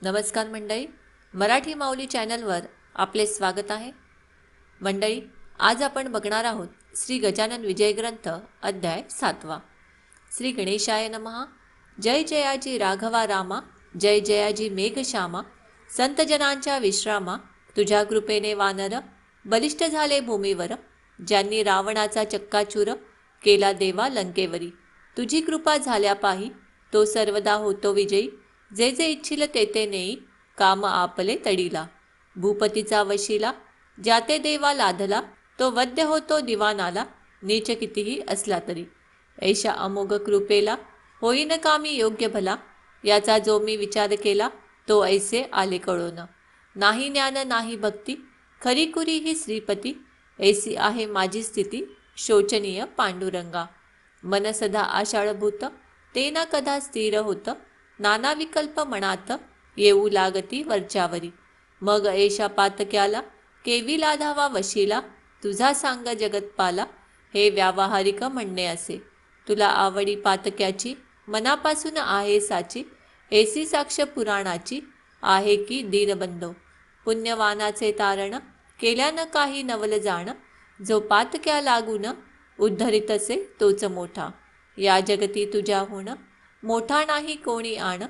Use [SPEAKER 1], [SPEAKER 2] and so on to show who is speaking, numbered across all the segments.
[SPEAKER 1] नमस्कार मंडळी, मराठी माऊली चॅनलवर आपले स्वागत आहे. मंडळी, आज आपण बघणार आहोत श्री गजानन विजय ग्रंथ अध्याय 7. श्री गणेशाय नमः. जय जयाजी राघवा रामा, जय जयाजी मेघश्यामा. संतजनांच्या विश्रामा, तुझ्या कृपेने वानर बलिष्ठ झाले भूमीवर. ज्यांनी रावणाचा चक्काचूर केला देवा लंकेवरी. तुझी कृपा झाल्या पाही, तो सर्वदा होतो विजयी. जे जे इच्छिल ते ते नेई, काम आपले तडीला. भूपतीचा वशिला, ज्याते देवा लाधला. तो वद्य होतो दिवानाला, नीच कितीही असला तरी. ऐशा अमोघ कृपेला, होईन कामी योग्य भला. याचा जो मी विचार केला, तो ऐसे आले कळोन. नाही ज्ञान नाही भक्ती, खरी कुरी ही श्रीपती. ऐसी आहे माझी स्थिती, शोचनीय पांडुरंगा. मन सदा आषाढभूत, ते ना कदा स्थिर होत. नाना विकल्प मनात, येऊ लागती वरच्यावरी. मग ऐशा पातक्याला, केवी लाधावा वशिला. तुझा सांग जगतपाला, हे व्यावहारिक म्हणणे असे. तुला आवडी पातक्याची, मनापासून आहे साची. ऐसी साक्ष पुराणाची, आहे की दीनबंधो. पुण्यवानाचे तारण, केल्यानं काही नवल जाण. जो पातक्या लागून, उद्धरितसे तोच मोठा. या जगती तुझ्याहून, मोठा नाही कोणी आण.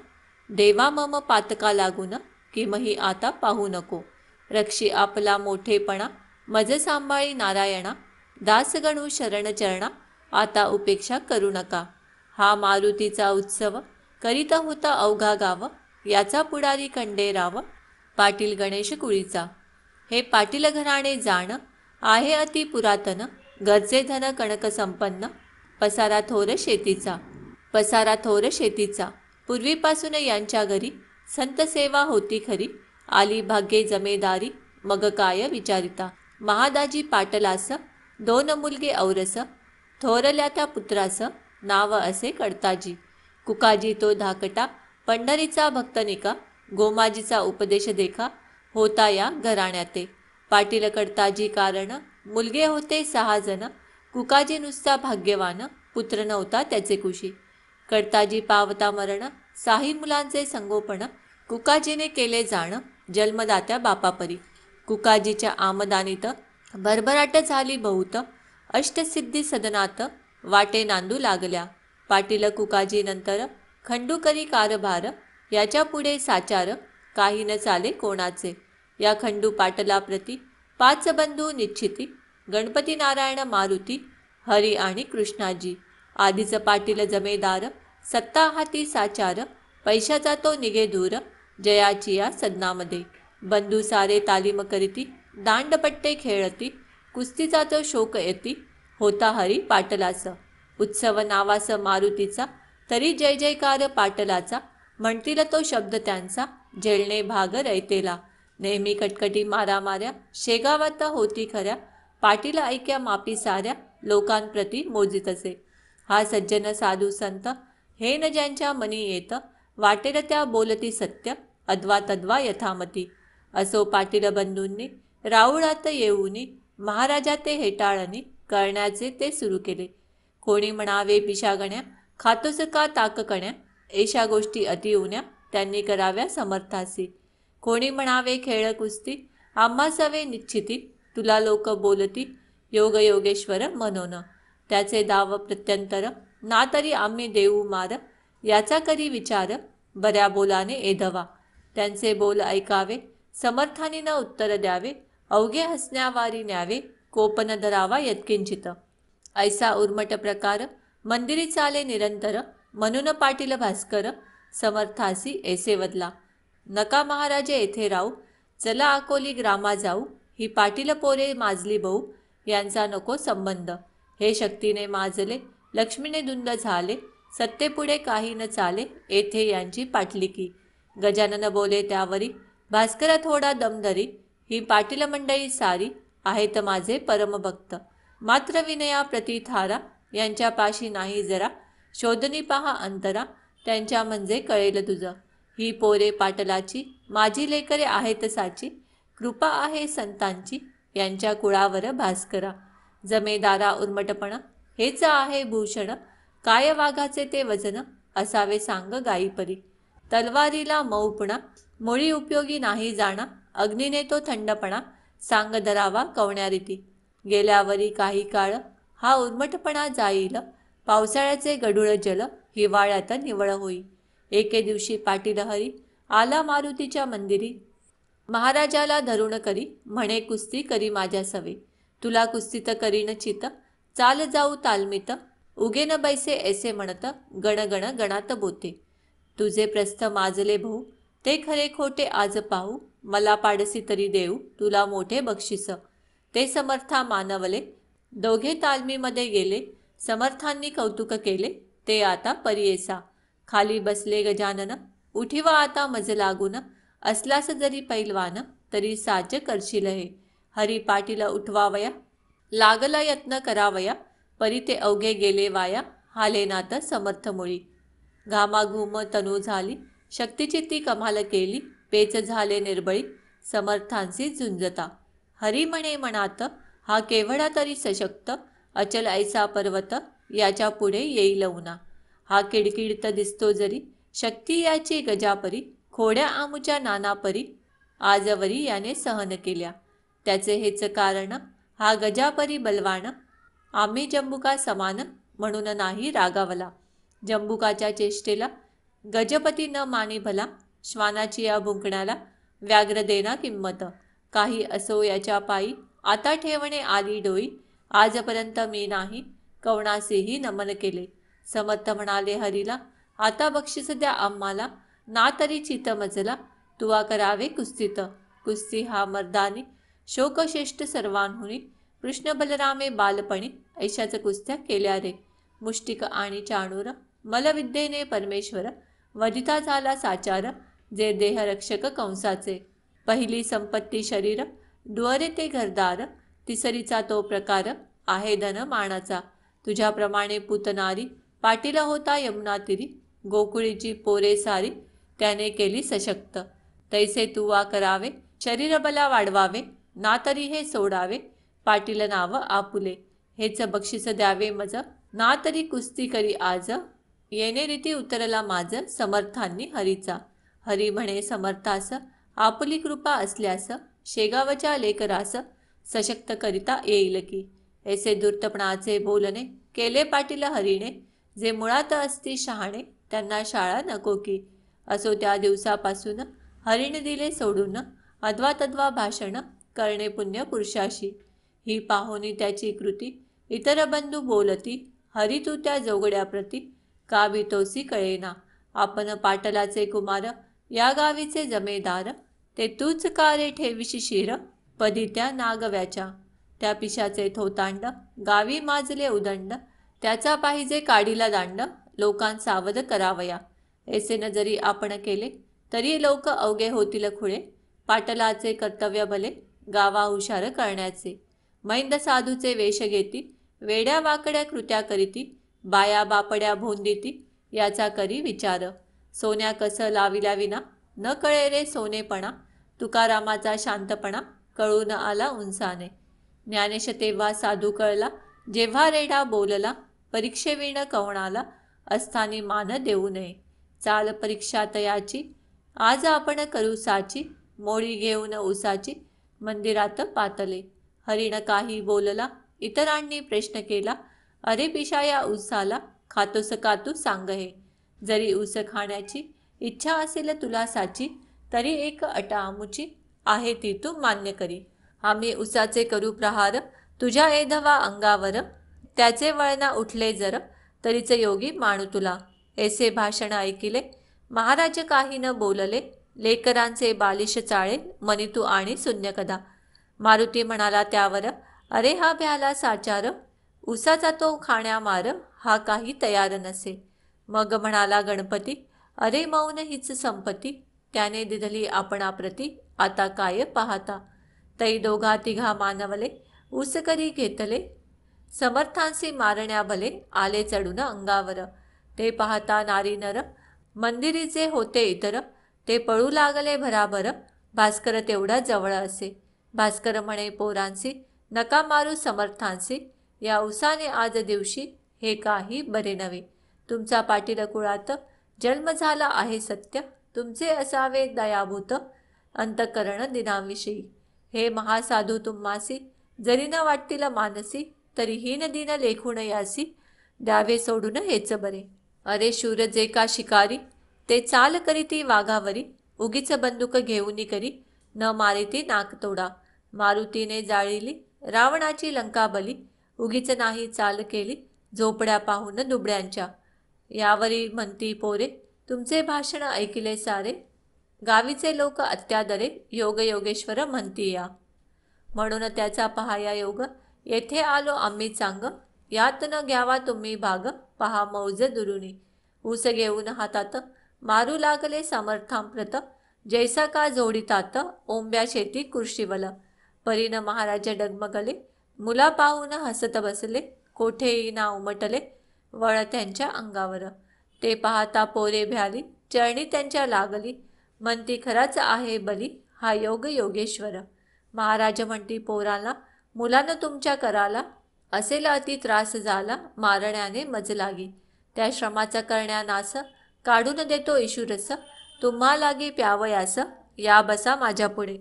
[SPEAKER 1] देवा मम पातका लागून, किमही आता पाहू नको. रक्षी आपला मोठेपणा, मज सांभाळी नारायणा. दासगणू शरण चरणा, आता उपेक्षा करू नका. हा मारुतीचा उत्सव, करीत होता अवघा गाव. याचा पुढारी खंडेराव, पाटील गणेश कुळीचा. हे पाटील घराणे जाण, आहे अति पुरातन. घरचे धन कणक संपन्न, पसारा थोर शेतीचा. पूर्वीपासून यांच्या घरी, संत सेवा होती खरी. आली भाग्ये जमेदारी, मग काय विचारिता. महादाजी पाटलास, 2 मुलगे औरस. थोरल्या त्या पुत्रास, नाव असे कडताजी. कुकाजी तो धाकटा, पंढरीचा भक्तनिका. गोमाजीचा उपदेश देखा, होता या घराण्याते. पाटील कडताजी कारण, मुलगे होते 6 जण. कुकाजी नुसता भाग्यवान, पुत्र नव्हता त्याचे कुशी. कडताजी पावता मरण, 6 मुलांचे संगोपन. कुकाजीने केले जाण, जन्मदात्या बापापरी. कुकाजीच्या आमदानीत, भरभराट झाली बहुत. अष्टसिद्धी सदनात, वाटे नांदू लागल्या. पाटील कुकाजी नंतर, खंडू करी कारभार. याच्या पुढे साचार, काही न चाले कोणाचे. या खंडू पाटलाप्रती, 5 बंधू निश्चिती. गणपती नारायण मारुती, हरी आणि कृष्णाजी. आधीच पाटील जमेदार, सत्ता हाती साचार. पैशाचा तो निघे दूर, जयाची या सदनामध्ये. बंधू सारे तालीम करीती, दांडपट्टे खेळती. कुस्तीचा तो शोक येती, होता हरी पाटलास. उत्सव नावास मारुतीचा, तरी जय जयकार पाटलाचा. म्हणतील तो शब्द त्यांचा, झेलणे भाग रयतेला. नेहमी कटकटी मारामाऱ्या, शेगावात होती खऱ्या. पाटील ऐक्या मापी साऱ्या, लोकांप्रती मोजित असे. हा सज्जन साधू संत, हे न ज्यांच्या मनी येत. वाटेल त्या बोलती सत्य, अद्वा तद्वा यथामती. असो पाटील बंधूंनी, राऊळात येऊनी. महाराजा ते हेटाळणी, करण्याचे ते सुरू केले. कोणी म्हणावे पिशागण्या, खातोस का ताककण्या. ऐशा गोष्टी अतिउन्या, त्यांनी कराव्या समर्थासी. कोणी म्हणावे खेळ कुस्ती, आम्हा सवे निश्चिती. तुला लोक बोलती, योग योगेश्वर म्हणून. त्याचे दाव प्रत्यंतर, ना तरी आम्ही देऊ मार. याचा करी विचार, बऱ्या बोलाने एधवा. त्यांचे बोल ऐकावे, समर्थानी न उत्तर द्यावे. अवघे हसण्यावारी न्यावे, कोपन धरावा यत्किंचित. ऐसा उर्मट प्रकार, मंदिरी चाले निरंतर. म्हणून पाटील भास्कर, समर्थासी ऐसे वदला. नका महाराजे येथे राहू, चला अकोली ग्रामा जाऊ. ही पाटील पोरे माजली भाऊ, यांचा नको संबंध. हे शक्तीने माजले, लक्ष्मीने धुंद झाले. सत्तेपुढे काही न चाले, येथे यांची पाटलिकी. गजानन बोले त्यावरी, भास्कर थोडा दमधरी. ही पाटील मंडळी सारी, आहेत माझे परमभक्त. मात्र विनया प्रतिथारा, यांच्या पाशी नाही जरा. शोधनी पहा अंतरा, त्यांच्या म्हणजे कळेल तुझं. ही पोरे पाटलाची, माझी लेकरे आहेत साची. कृपा आहे संतांची, यांच्या कुळावर भास्करा. जमेदारा उर्मटपण, हेच आहे भूषण. काय वाघाचे ते वजन, असावे सांग गायीपरी. तलवारीला मऊपणा, मुळी उपयोगी नाही जाणा, अग्नीने तो थंडपणा, सांग धरावा कवण्यारीती. गेल्यावरी काही काळ हा उर्मटपणा जाईल, पावसाळ्याचे गडूळ जल हिवाळ्यात निवळ होई. एके दिवशी पाटील हरी आला मारुतीच्या मंदिरी, महाराजाला धरून करी म्हणे कुस्ती करी माझ्या सवे. तुला कुस्तीत करीन चित, चाल जाऊ तालमीत, उगे न बैसे ऐसे म्हणत, गण गण गणात बोते. तुझे प्रस्थ माजले भाऊ, ते खरे खोटे आज पाहू, मला पाडसी तरी देऊ तुला मोठे बक्षीस. ते समर्था मानवले, दोघे तालमीमध्ये गेले, समर्थांनी कौतुक केले, ते आता परियेसा. खाली बसले गजानन, उठीवा आता मज लागून, असलास जरी पैलवान, तरी साज करशील हे. हरी पाटील उठवावया, लागला यत्न करावया, परी ते अवघे गेले वाया, हालेनात समर्थ मुळी. घामाघूम तनू झाली, शक्तीची ती कमाल केली, पेच झाले निर्बळी, समर्थांशी झुंजता. हरी म्हणे मनात, हा केवढा तरी सशक्त, अचल ऐसा पर्वत, याच्या पुढे येईल उना. हा किडकिडत दिसतो जरी, शक्ती याची गजापरी, खोड्या आमुच्या नानापरी, आजवरी याने सहन केल्या. त्याचे हेच कारण, हा गजापरी बलवान, आम्ही जंबुका समान, म्हणून नाही रागावला. जंबुकाच्या चेष्टेला गजपती न मानी भला, श्वानाची या भुंकण्याला व्याघ्र देना किंमत. काही असो याच्या पायी, आता ठेवणे आली डोई, आजपर्यंत मी नाही कवणासेही नमन केले. समर्थ म्हणाले हरीला, आता बक्षीस द्या आम्हाला, ना तरी चित मजला, तुवा करावे कुस्तीत. कुस्ती हा मर्दानी शोकश्रेष्ठ सर्वांहुनी, कृष्ण बलरामे बालपणी ऐशाच कुस्त्या केल्या रे. मुष्टिक आणि चाणूर, मलविद्येने परमेश्वर, वधिता झाला साचार, जे देहरक्षक कंसाचे. पहिली संपत्ती शरीर, डुअरे ते घरदार, तिसरीचा तो प्रकार आहे धन मानाचा. तुझ्याप्रमाणे पुतनारी पाटील होता यमुना तिरी, गोकुळीची पोरे सारी त्याने केली सशक्त. तैसे तुवा करावे, शरीर बला वाढवावे, ना तरी हे सोडावे, पाटील नाव आपुले. हेच बक्षीस द्यावे मज, ना तरी कुस्ती करी आज, येणे रीती उतरला माझ समर्थांनी हरीचा. हरी म्हणे समर्थास, आपुली कृपा असल्यास, शेगावच्या लेकरास सशक्त करिता येईल की. ऐसे धूर्तपणाचे बोलणे केले पाटील हरीने, जे मुळात असती शहाणे, त्यांना शाळा नको की. असो त्या दिवसापासून हरीने दिले सोडून, अद्वा तद्वा भाषण करणे पुण्य पुरुषाशी. ही पाहोनी त्याची कृती, इतर बंधू बोलती, हरी तू त्या जोगड्याप्रती, का भीतोसी कळेना. आपण पाटलाचे कुमार, या गावीचे जमेदार, ते तूच का रे ठेविशी शिर, पदी त्या नागव्याच्या. त्या पिशाचे थोतांड, गावी माजले उदंड, त्याचा पाहिजे काढीला दांड, लोकां सावध करावया. ऐसे न जरी आपण केले, तरी लोक अवघे होतील खुळे, पाटलाचे कर्तव्य भले, गावा हुशार करण्याचे. मैंद साधूचे वेश घेती, वेड्या वाकड्या कृत्या करीती, बाया बापड्या भोंदिती, याचा करी विचार. सोन्या कस लाविल्या विना, न कळे रे सोनेपणा, तुकारामाचा शांतपणा, कळून आला उंचाने. ज्ञानेश तेव्हा साधू कळला, जेव्हा रेडा बोलला, परीक्षेविण कवणाला, असतानी मान देऊ नये. चाल परीक्षा तयाची, आज आपण करू साची, मोळी घेऊन उसाची, मंदिरात पातले. हरीण काही बोलला, इतरांनी प्रश्न केला, अरे पिशा या उसाला, खातोस का तू सांग हे. जरी ऊस खाण्याची इच्छा असेल तुला साची, तरी एक अट आमुची आहे ती तू मान्य करी. आम्ही उसाचे करू प्रहार, तुझ्या एधवा अंगावर, त्याचे वळणा उठले जर, तरीच योगी मानू तुला. ऐसे भाषण ऐकिले, महाराज काही न बोलले, लेकरांचे बालिश चाळे, मनितू आणि शून्य कदा. मारुती म्हणाला त्यावर, अरे हा भ्याला साचार, उसाचा तो खाण्या मार, हा काही तयार नसे. मग म्हणाला गणपती, अरे मौन हीच संपत्ती, त्याने दिधली आपणाप्रती, आता काय पाहता. तै दोघा तिघा मानवले, ऊस करी घेतले, समर्थांशी मारण्या भले, आले चढून अंगावर. ते पाहता नारी नर, मंदिरी जे होते इतर, ते पळू लागले भराभर, भास्कर तेवढा जवळ असे. भास्कर म्हणे पोरांसी, नका मारू समर्थांसी, या उसाने आज दिवशी हे काही बरे नव्हे. तुमचा पाटील कुळात जन्म झाला आहे सत्य, तुमचे असावे दयाभूत अंतकरण दिनाविषयी. हे महासाधू तुम्हासी जरी न वाटतील मानसी, तरी हीन दिन लेखून यासी द्यावे सोडून हेच बरे. अरे शूर जे का शिकारी, ते चाल करीती वाघावरी, उगीच बंदूक घेऊनी करी न मारिती नाक तोडा. मारुतीने जाळिली रावणाची लंका बली, उगीच नाही चाल केली झोपड्या पाहून दुबड्यांच्या. यावरी म्हणती पोरे तुमचे भाषण ऐकिले सारे, गावीचे लोक अत्यादरे योग योगेश्वर म्हणती या. म्हणून त्याचा पहाया योग, येथे आलो आम्ही चांग, यात न घ्यावा तुम्ही भाग पहा मौज दुरुनी. ऊस घेऊन हातात मारू लागले समर्थांप्रत, जैसा का जोडितात ओंब्या शेती कृषीवल. परीन महाराज डगमगले मुला पाहून हसत बसले, कोठे ना उमटले वळ त्यांच्या अंगावर. ते पाहता पोरे भ्याली चरणी त्यांच्या लागली, म्हणती खराच आहे बली हा योग योगेश्वर. महाराज म्हणती पोराला मुलानं तुमच्या कराला, असेल अति त्रास झाला मारण्याने मज लागी. त्या श्रमाचा करण्या नास काढून देतो इशुरस, तुम्हा लागी प्यावयास या बसा माझ्या पुढे.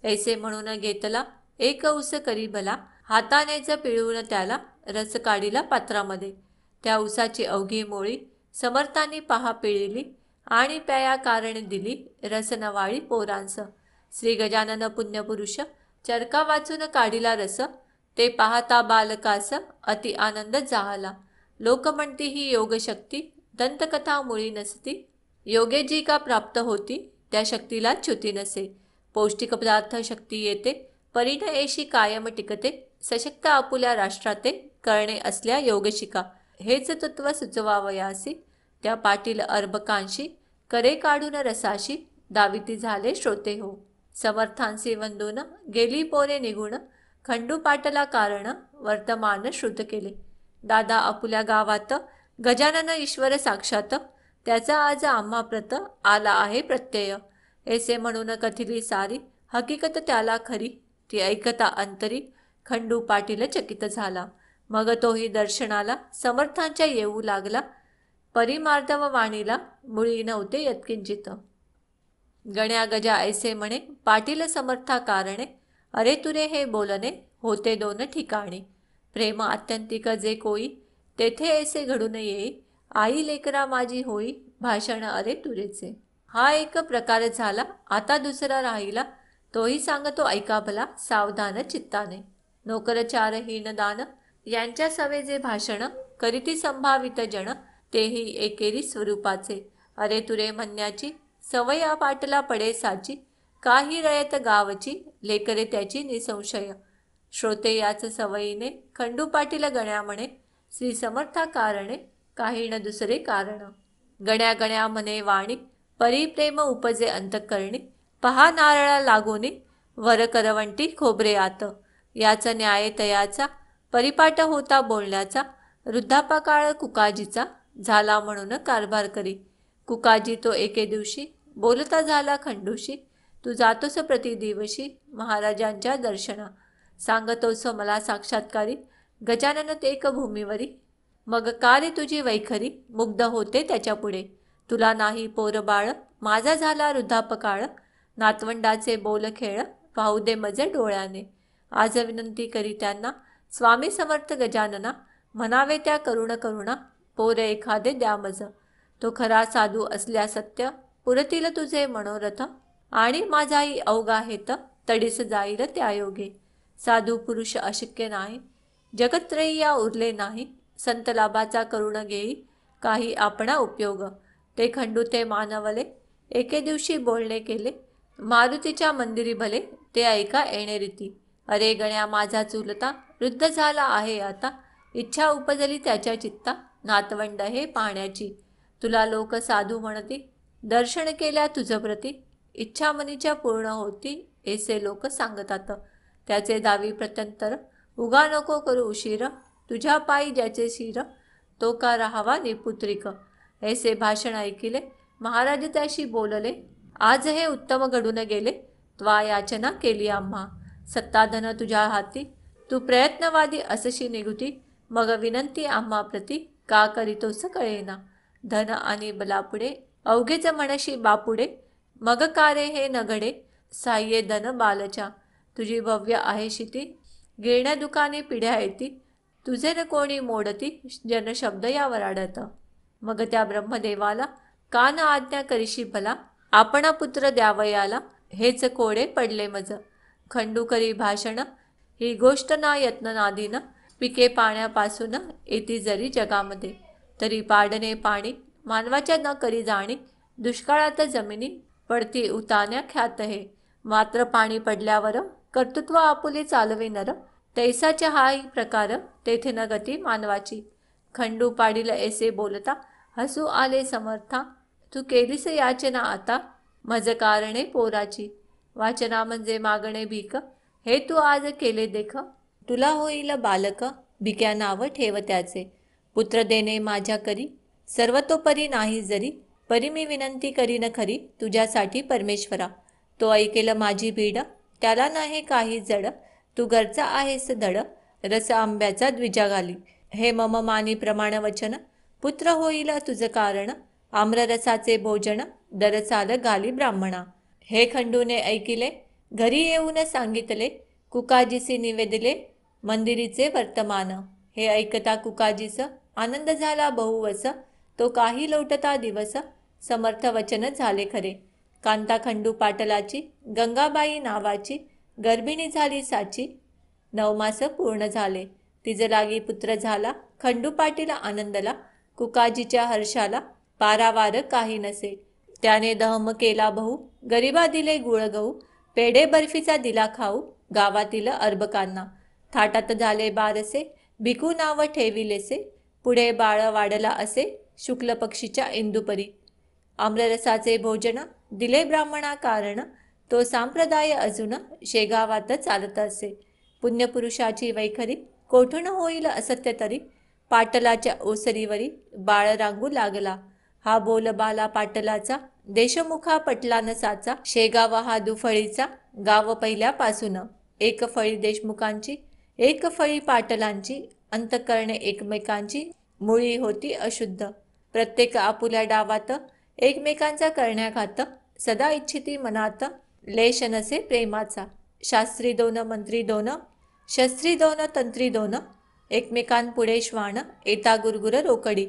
[SPEAKER 1] ऐसे म्हणून घेतला एक ऊस करी भला, हातानेच पिळून त्याला रस काढिला पात्रामध्ये. त्या ऊसाची अवघी मोळी समर्थांनी पहा पिळिली, आणि प्याया कारण दिली रस नवाळी पोरांस. श्री गजानन पुण्यपुरुष चरका वाचून काढिला रस, ते पाहता बालकास अति आनंद झाला. लोक म्हणती ही योगशक्ती दंतकथा मुळी नसती, योगे जी का प्राप्त होती त्या शक्तीला च्युती नसे. पौष्टिक पदार्थ शक्ती येते परीन एशी कायम टिकते, सशक्त आपुल्या राष्ट्राते करणे असल्या योग शिका. हेच तत्व सुचवावयासी त्या पाटील अर्भकांशी, करे काढून रसाशी दाविती झाले श्रोते हो. समर्थांसी वंदून गेली पोरे निघून, खंडू पाटला कारण वर्तमान श्रुत केले. दादा आपुल्या गावात गजानन ईश्वर साक्षात, त्याचा आज आम्हा प्रत आला आहे प्रत्यय. ऐसे म्हणून कथिली सारी हकीकत त्याला खरी, ती ऐकता अंतरी खंडू पाटील चकित झाला. मग तोही दर्शनाला समर्थांच्या येऊ लागला, परिमार्दव वाणीला मुळी नव्हते यत्किंचित. गण्या गजा ऐसे म्हणे पाटील समर्था कारणे, अरे तुरे हे बोलणे होते दोन ठिकाणी. प्रेम आत्यंतिक जे कोई तेथे ऐसे घडून येई, आई लेकरा माझी होई भाषण अरे तुरेचे. हा एक प्रकार झाला. आता दुसरा राहिला, तोही सांगतो ऐका भला सावधान चित्ताने. नोकरचार हीनदान यांच्या सवे जे भाषण, करीती संभावित जन तेही एकेरी स्वरूपाचे. अरे तुरे म्हणण्याची सवय पाटला पडे साची, काही रयत गावची लेकरे त्याची निसंशय. श्रोते याच सवयीने खंडू पाटील गण्या म्हणे, श्री समर्था कारणे काही न दुसरे कारण. गण्या गण्या म्हणे वाणी परिप्रेम उपजे अंतकरणी, पहा नारळा लागोनी वर करवंटी खोबरे आत. याचा न्याय तयाचा परिपाठ होता बोलण्याचा, वृद्धापकाळ कुकाजीचा झाला म्हणून कारभार करी. कुकाजी तो एके दिवशी बोलता झाला खंडूशी, तू जातोस प्रतिदिवशी महाराजांच्या दर्शना. सांगतोस मला साक्षात्कारी गजानन तेक भूमीवरी, मग कार्य तुझी वैखरी मुग्ध होते त्याच्या पुढे. तुला नाही पोर बाळ माझा झाला वृद्धापकाळ, नातवंडाचे बोल खेळ पाहू दे मजे डोळ्याने. आज विनंती करी त्यांना स्वामी समर्थ गजानना, म्हणावे त्या करुण करुणा पोर एखादे द्या मज. तो खरा साधू असल्या सत्य पुरतील तुझे मनोरथ, आणि माझाही अवघा हेत तडीस जाईल त्या योगे. साधू पुरुष अशक्य नाही जगत्रयीया उरले नाही, संत लाभाचा करुण घेई काही आपणा उपयोग. ते खंडू ते मानवले एके दिवशी बोलणे केले, मारुतीच्या मंदिरी भले ते ऐका येणे रीती. अरे गण्या माझा चुलता वृद्ध झाला आहे आता, इच्छा उपजली त्याच्या चित्ता नातवंड हे पाहण्याची. तुला लोक साधू म्हणती दर्शन केल्या तुझ प्रती, इच्छा मनीच्या पूर्ण होती ऐसे लोक सांगतात. त्याचे दावी प्रत्यंतर उगा नको करू उशीर, तुझ्या पायी ज्याचे शिर तो का राहावा निपुत्रिक. ऐसे भाषण ऐकिले महाराज त्याशी बोलले, आज हे उत्तम घडून गेले त्वा याचना केली आम्हा. सत्ताधन तुझ्या हाती तू प्रयत्नवादी असशी निगुती, मग विनंती आम्हा प्रती का करीतोस कळेना. धन आणि बलापुढे अवघेच म्हणशी बापुडे, मग कारे हे नगडे, साह्ये धन बालच्या, तुझी भव्य आहे शिती, गिरण्या दुकाने पिढ्या येती, तुझे न कोणी मोडती, जनशब्द यावर आडत. मग त्या ब्रह्मदेवाला, कान आज्ञा करीशी भला, आपणा पुत्र द्यावयाला, हेच कोडे पडले मज. खंडू करी भाषण, ही गोष्ट ना यत्ननादीन, पिके पाण्यापासून येती जरी जगामध्ये, तरी पाडणे पाणी, मानवाच्या न करी जाणी, दुष्काळात जमिनी पडती उतान्या ख्यात हे, मात्र पाणी पडल्यावर कर्तृत्व आपुले चालवे नर, तैसाच्या हाही प्रकार तेथे न गती मानवाची. खंडू पाडील ऐसे बोलता, हसू आले समर्था, तू केलीस याचना आता, मज कारणे पोराची. वाचना म्हणजे मागणे भीक, हे तू आज केले देख, तुला होईल बालक, भिक्या नाव ठेव त्याचे. पुत्र देणे माझ्या करी, सर्वतोपरी नाही जरी, परी मी विनंती करीन खरी, तुझ्यासाठी परमेश्वरा. तो ऐकेल माझी भीड, त्याला नाही काही जड, तू घरचा आहेस धड, रस आंब्याचा द्विजा घाली. हे मम मानी प्रमाण वचन, पुत्र होईल तुझ कारण, आम्ररसाचे भोजन, दरसाल घाली ब्राह्मणा. हे खंडूने ऐकिले, घरी येऊन सांगितले, कुकाजीसी निवेदले, मंदिरीचे वर्तमान. हे ऐकता कुकाजीस आनंद झाला बहुवस, तो काही लोटता दिवस, समर्थ वचन झाले खरे. कांता खंडू पाटलाची, गंगाबाई नावाची, गर्भिणी झाली साची, 9 मास पूर्ण झाले, तिज लागी पुत्र झाला. खंडू पाटील आनंदला, कुकाजीच्या हर्षाला पारावार काही नसे. त्याने दहम केला बहु, गरिबा दिले गुळ गहू, पेढे बर्फीचा दिला खाऊ, गावातील अर्भकांना. थाटात झाले बारसे, भिकू नाव ठेविलेसे, पुढे बाळ वाढला असे, शुक्ल पक्षीच्या इंदुपरी. आम्ररसाचे भोजन दिले ब्राह्मणा कारण, तो संप्रदाय अजून शेगावात चालत असे. पुण्यपुरुषाची वैखरी, कोठून होईल असत्य तरी, पाटलाच्या ओसरीवरी बाळ रांगू लागला. हा बोलबाला पाटलाचा, देशमुखा पटला नसाचा, शेगाव हा दुफळीचा, गाव पहिल्यापासून. एक फळी देशमुखांची, एक फळी पाटलांची, अंतकरणे एकमेकांची, मुळी होती अशुद्ध. प्रत्येक आपुल्या डावात, एकमेकांचा करण्याघात, सदा इच्छिती मनात, लेश नसे प्रेमाचा. शास्त्री दोन मंत्री दोन, शस्त्री दोन तंत्री दोन, एकमेकांपुढे श्वान, येता गुरगुर रोकडी.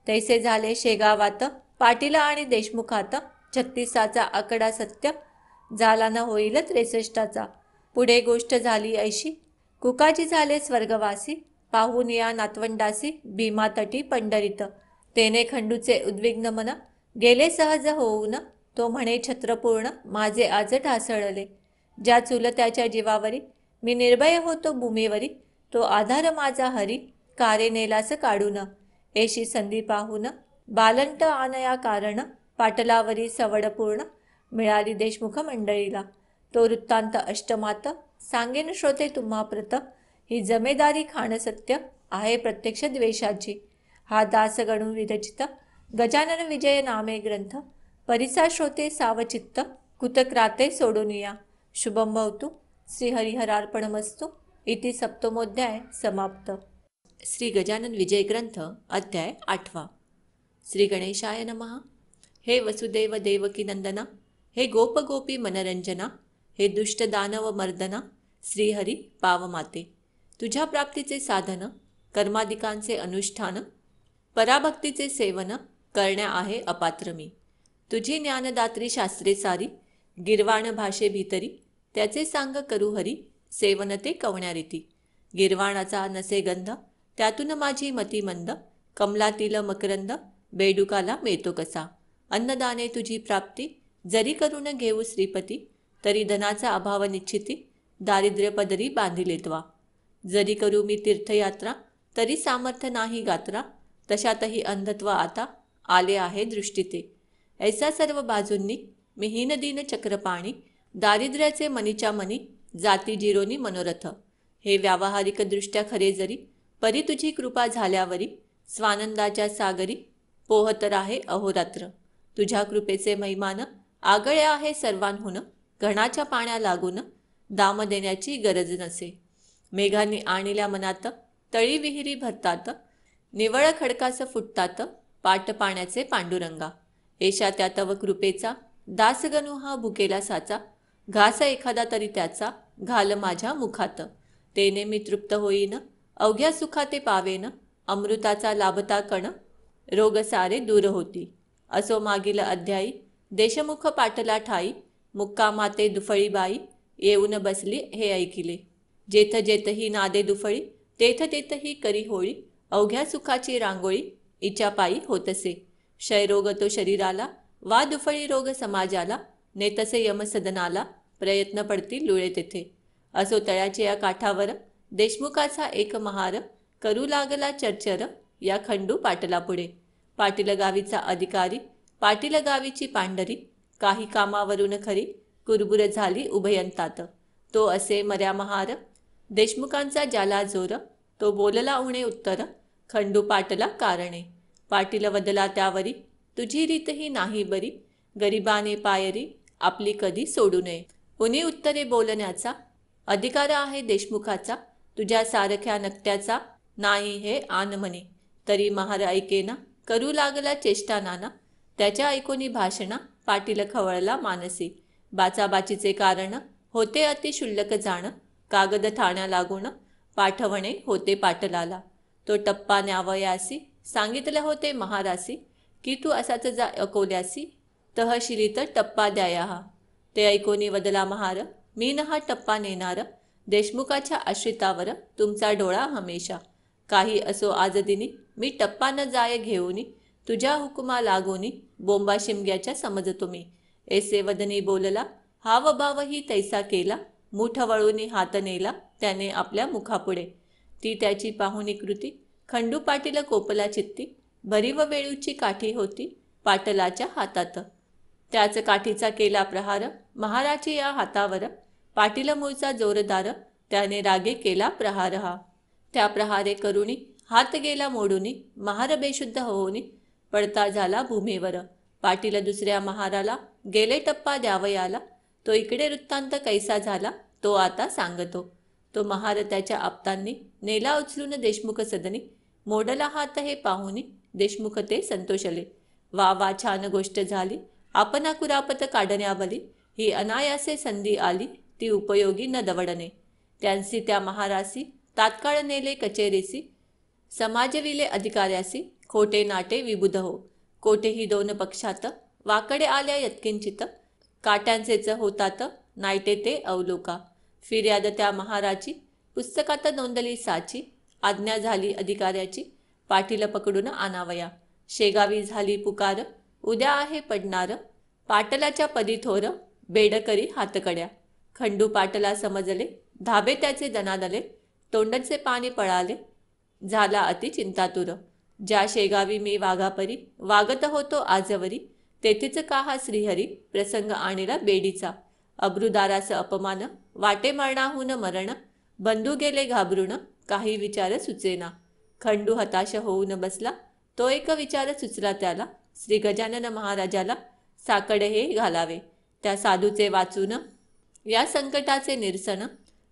[SPEAKER 1] तैसे झाले शेगावात, पाटील आणि देशमुखात, 36चा आकडा सत्य, झाला न होईल 63चा. पुढे गोष्ट झाली ऐशी, कुकाजी झाले स्वर्गवासी, पाहून या नातवंडासी, भीमातटी पंढरीत. तेने खंडूचे उद्विग्न मन, गेले सहज होऊन, तो म्हणे छत्रपूर्ण, माझे आज ढासळले. ज्या चुलत्याच्या जीवावरी, मी निर्भय होतो भूमीवरी, तो आधार माझा हरी, कारे नेलास काढून. ऐशी संधी पाहून, बालंट आनया कारण, पाटलावरी सवड पूर्ण, मिळाली देशमुख मंडळीला. तो वृत्तांत अष्टमात, सांगेन श्रोते तुम्हा प्रत, ही जमेदारी खाण सत्य, आहे प्रत्यक्ष द्वेषाची. हा दास गणू विरचित, गजानन विजय नामे ग्रंथ, परिसा श्रोते सावचित्त, कुतक्राते सोडूनिया. शुभम भवतु. श्री हरिहरार्पणमस्तु. इति सप्तमोध्याय समाप्त. श्री गजानन विजय ग्रंथ अध्याय 8. श्री गणेशाय नमः. हे वसुदेव देवकी नंदना, हे गोप गोपी मनरंजना, हे दुष्ट दानव मर्दना, श्रीहरी पावमाते. तुझ्या प्राप्तीचे साधन, कर्मादिकांचे अनुष्ठान, पराभक्तीचे सेवन करण्या आहे अपात्र मी. तुझी ज्ञानदात्री शास्त्रे सारी, गिरवाण भाषे भीतरी, त्याचे सांग करू हरी, सेवन ते कवण्यारीती. गिरवाणाचा नसे गंध, त्यातून माझी मती मंद, कमलातील मकरंद, बेडुकाला मिळतो कसा. अन्नदाने तुझी प्राप्ती, जरी करून घेऊ श्रीपती, तरी धनाचा अभाव निश्चिती, दारिद्र्य पदरी बांधिलेत्वा. जरी करू मी तीर्थयात्रा, तरी सामर्थ्य नाही गात्रा, तशातही अंधत्व आता आले आहे दृष्टीते. ऐसा सर्व बाजूंनी मी हीनदीन चक्रपाणी, दारिद्र्याचे मनीच्या मनी, जाती जिरोनी मनोरथ. हे व्यावहारिक दृष्ट्या खरे जरी, परी तुझी कृपा झाल्यावरी, स्वानंदाच्या सागरी पोहत राहे अहोरात्र. तुझ्या कृपेचे महिमान आगळे आहे सर्वांहून, घणाच्या पाण्या लागून दाम देण्याची गरज नसे. मेघांनी आणल्या मनात, तळी विहिरी भरतात, निवळ खडकास फुटतात, पाट पाण्याचे पांडुरंगा. एषा त्या तव कृपेचा, दासगणू हा भुकेला साचा, घास एखादा तरी त्याचा, घाल माझ्या मुखात. तेने मी तृप्त होईन, अवघ्या सुखाते पावेन, अमृताचा लाभता कण, रोग सारे दूर होती. असो मागील अध्यायी, देशमुख पाटला ठाई, मुक्कामाते दुफळी बाई, येऊन बसली हे ऐकिले. जेथ जेथही नादे दुफळी, तेथ तेथही करी होळी, अवघ्या सुखाची रांगोळी, इच्या पायी होतसे. क्षयरोग तो शरीराला, वा दुफळी रोग समाजाला, नेतसे यमसदनाला, प्रयत्न पडतील लुळे तेथे. असो तळ्याच्या या काठावर, देशमुखाचा एक महार, करू लागला चरचर, या खंडू पाटला पुढे. पाटील गावीचा अधिकारी, पाटील गावीची पांढरी, काही कामावरून खरी, कुरबुर झाली उभयंतात. तो असे मर्या महार, देशमुखांचा ज्याला जोर, तो बोलला उणे उत्तर, खंडू पाटला कारणे. पाटील वदला त्यावरी, तुझी रीत ही नाही बरी, गरिबाने पायरी, आपली कधी सोडू नये. उणे उत्तरे बोलण्याचा अधिकार आहे देशमुखाचा, तुझ्या सारख्या नकट्याचा नाही हे आन म्हणे. तरी महार ऐकेना, करू लागला चेष्टा नाना, त्याच्या ऐकोनी भाषणा, पाटील खवळला मानसी. बाचाबाचीचे कारण होते अति शुल्लक जाण, कागद ठाण्या लागून पाठवणे होते पाटलाला. तो टप्पा न्यावयासी, सांगितले होते महारासी, की तू असाच जा अकोल्यासी, तहशिलीत टप्पा द्याया हा. ते ऐकोनी वदला महार, मी न हा टप्पा नेणार, देशमुखाच्या आश्रितावर तुमचा डोळा हमेशा. काही असो आज दिनी, मी टप्पा न जाय घेऊनी, तुझ्या हुकुमा लागोनी, बोंबा शिमग्याच्या समजतो मी. ऐसे वदनी बोलला, हावभावही तैसा केला, मुठ वळूनी हात नेला त्याने आपल्या मुखापुढे. ती त्याची पाहुणी कृती, खंडू पाटील कोपला चित्ती, भरीव वेळूची काठी होती पाटलाच्या हातात. त्याच काठीचा केला प्रहार, महाराची या हातावर, पाटील मूळचा जोरदार, त्याने रागे केला प्रहार हा. त्या प्रहारे करुणी, हात गेला मोडूनी, महार बेशुद्ध होऊनी, पडता झाला भूमीवर. पाटील दुसऱ्या महाराला, गेले टप्पा द्यावयाला, तो इकडे वृत्तांत कैसा झाला, तो आता सांगतो. तो महार त्याच्या आप्तांनी नेला उचलून देशमुख सदनी, मोडला हात हे पाहुनी, देशमुख ते संतोषले. वा वा छान गोष्ट झाली, आपणा कुरापत काढण्याबली, ही अनायासे संधी आली, ती उपयोगी न दवडणे. त्यांसी त्या महारासी, तात्काळ नेले कचेरीसी, समाजविले अधिकाऱ्यासी, खोटे नाटे विबुध हो. कोठेही दोन पक्षात, वाकडे आल्या यत्किंचित, काट्यांचेच होतात, नाईटे ते अवलोका. फिर्याद त्या महाराची, पुस्तकात नोंदली साची, आज्ञा झाली अधिकाऱ्याची, पाटील पकडून आणावया. शेगावी झाली पुकार, उद्या आहे पडणार, पाटलाच्या पदी थोर, बेडकरी हातकड्या. खंडू पाटला समजले, धाबे त्याचे दणादले, तोंडचे पाणी पळाले, झाला अति चिंतातुर. ज्या शेगावी मी वाघापरी, वागत होतो आजवरी, तेथेच का हा श्रीहरी, प्रसंग आणला बेडीचा. अब्रुदारास अपमान, वाटे मरणाहून मरण, बंधू गेले घाबरून, काही विचार सुचेना. खंडू हताश होऊन बसला, तो एक विचार सुचला त्याला, श्री गजानन महाराजाला साकडे हे घालावे. त्या साधूचे वाचून, या संकटाचे निरसन,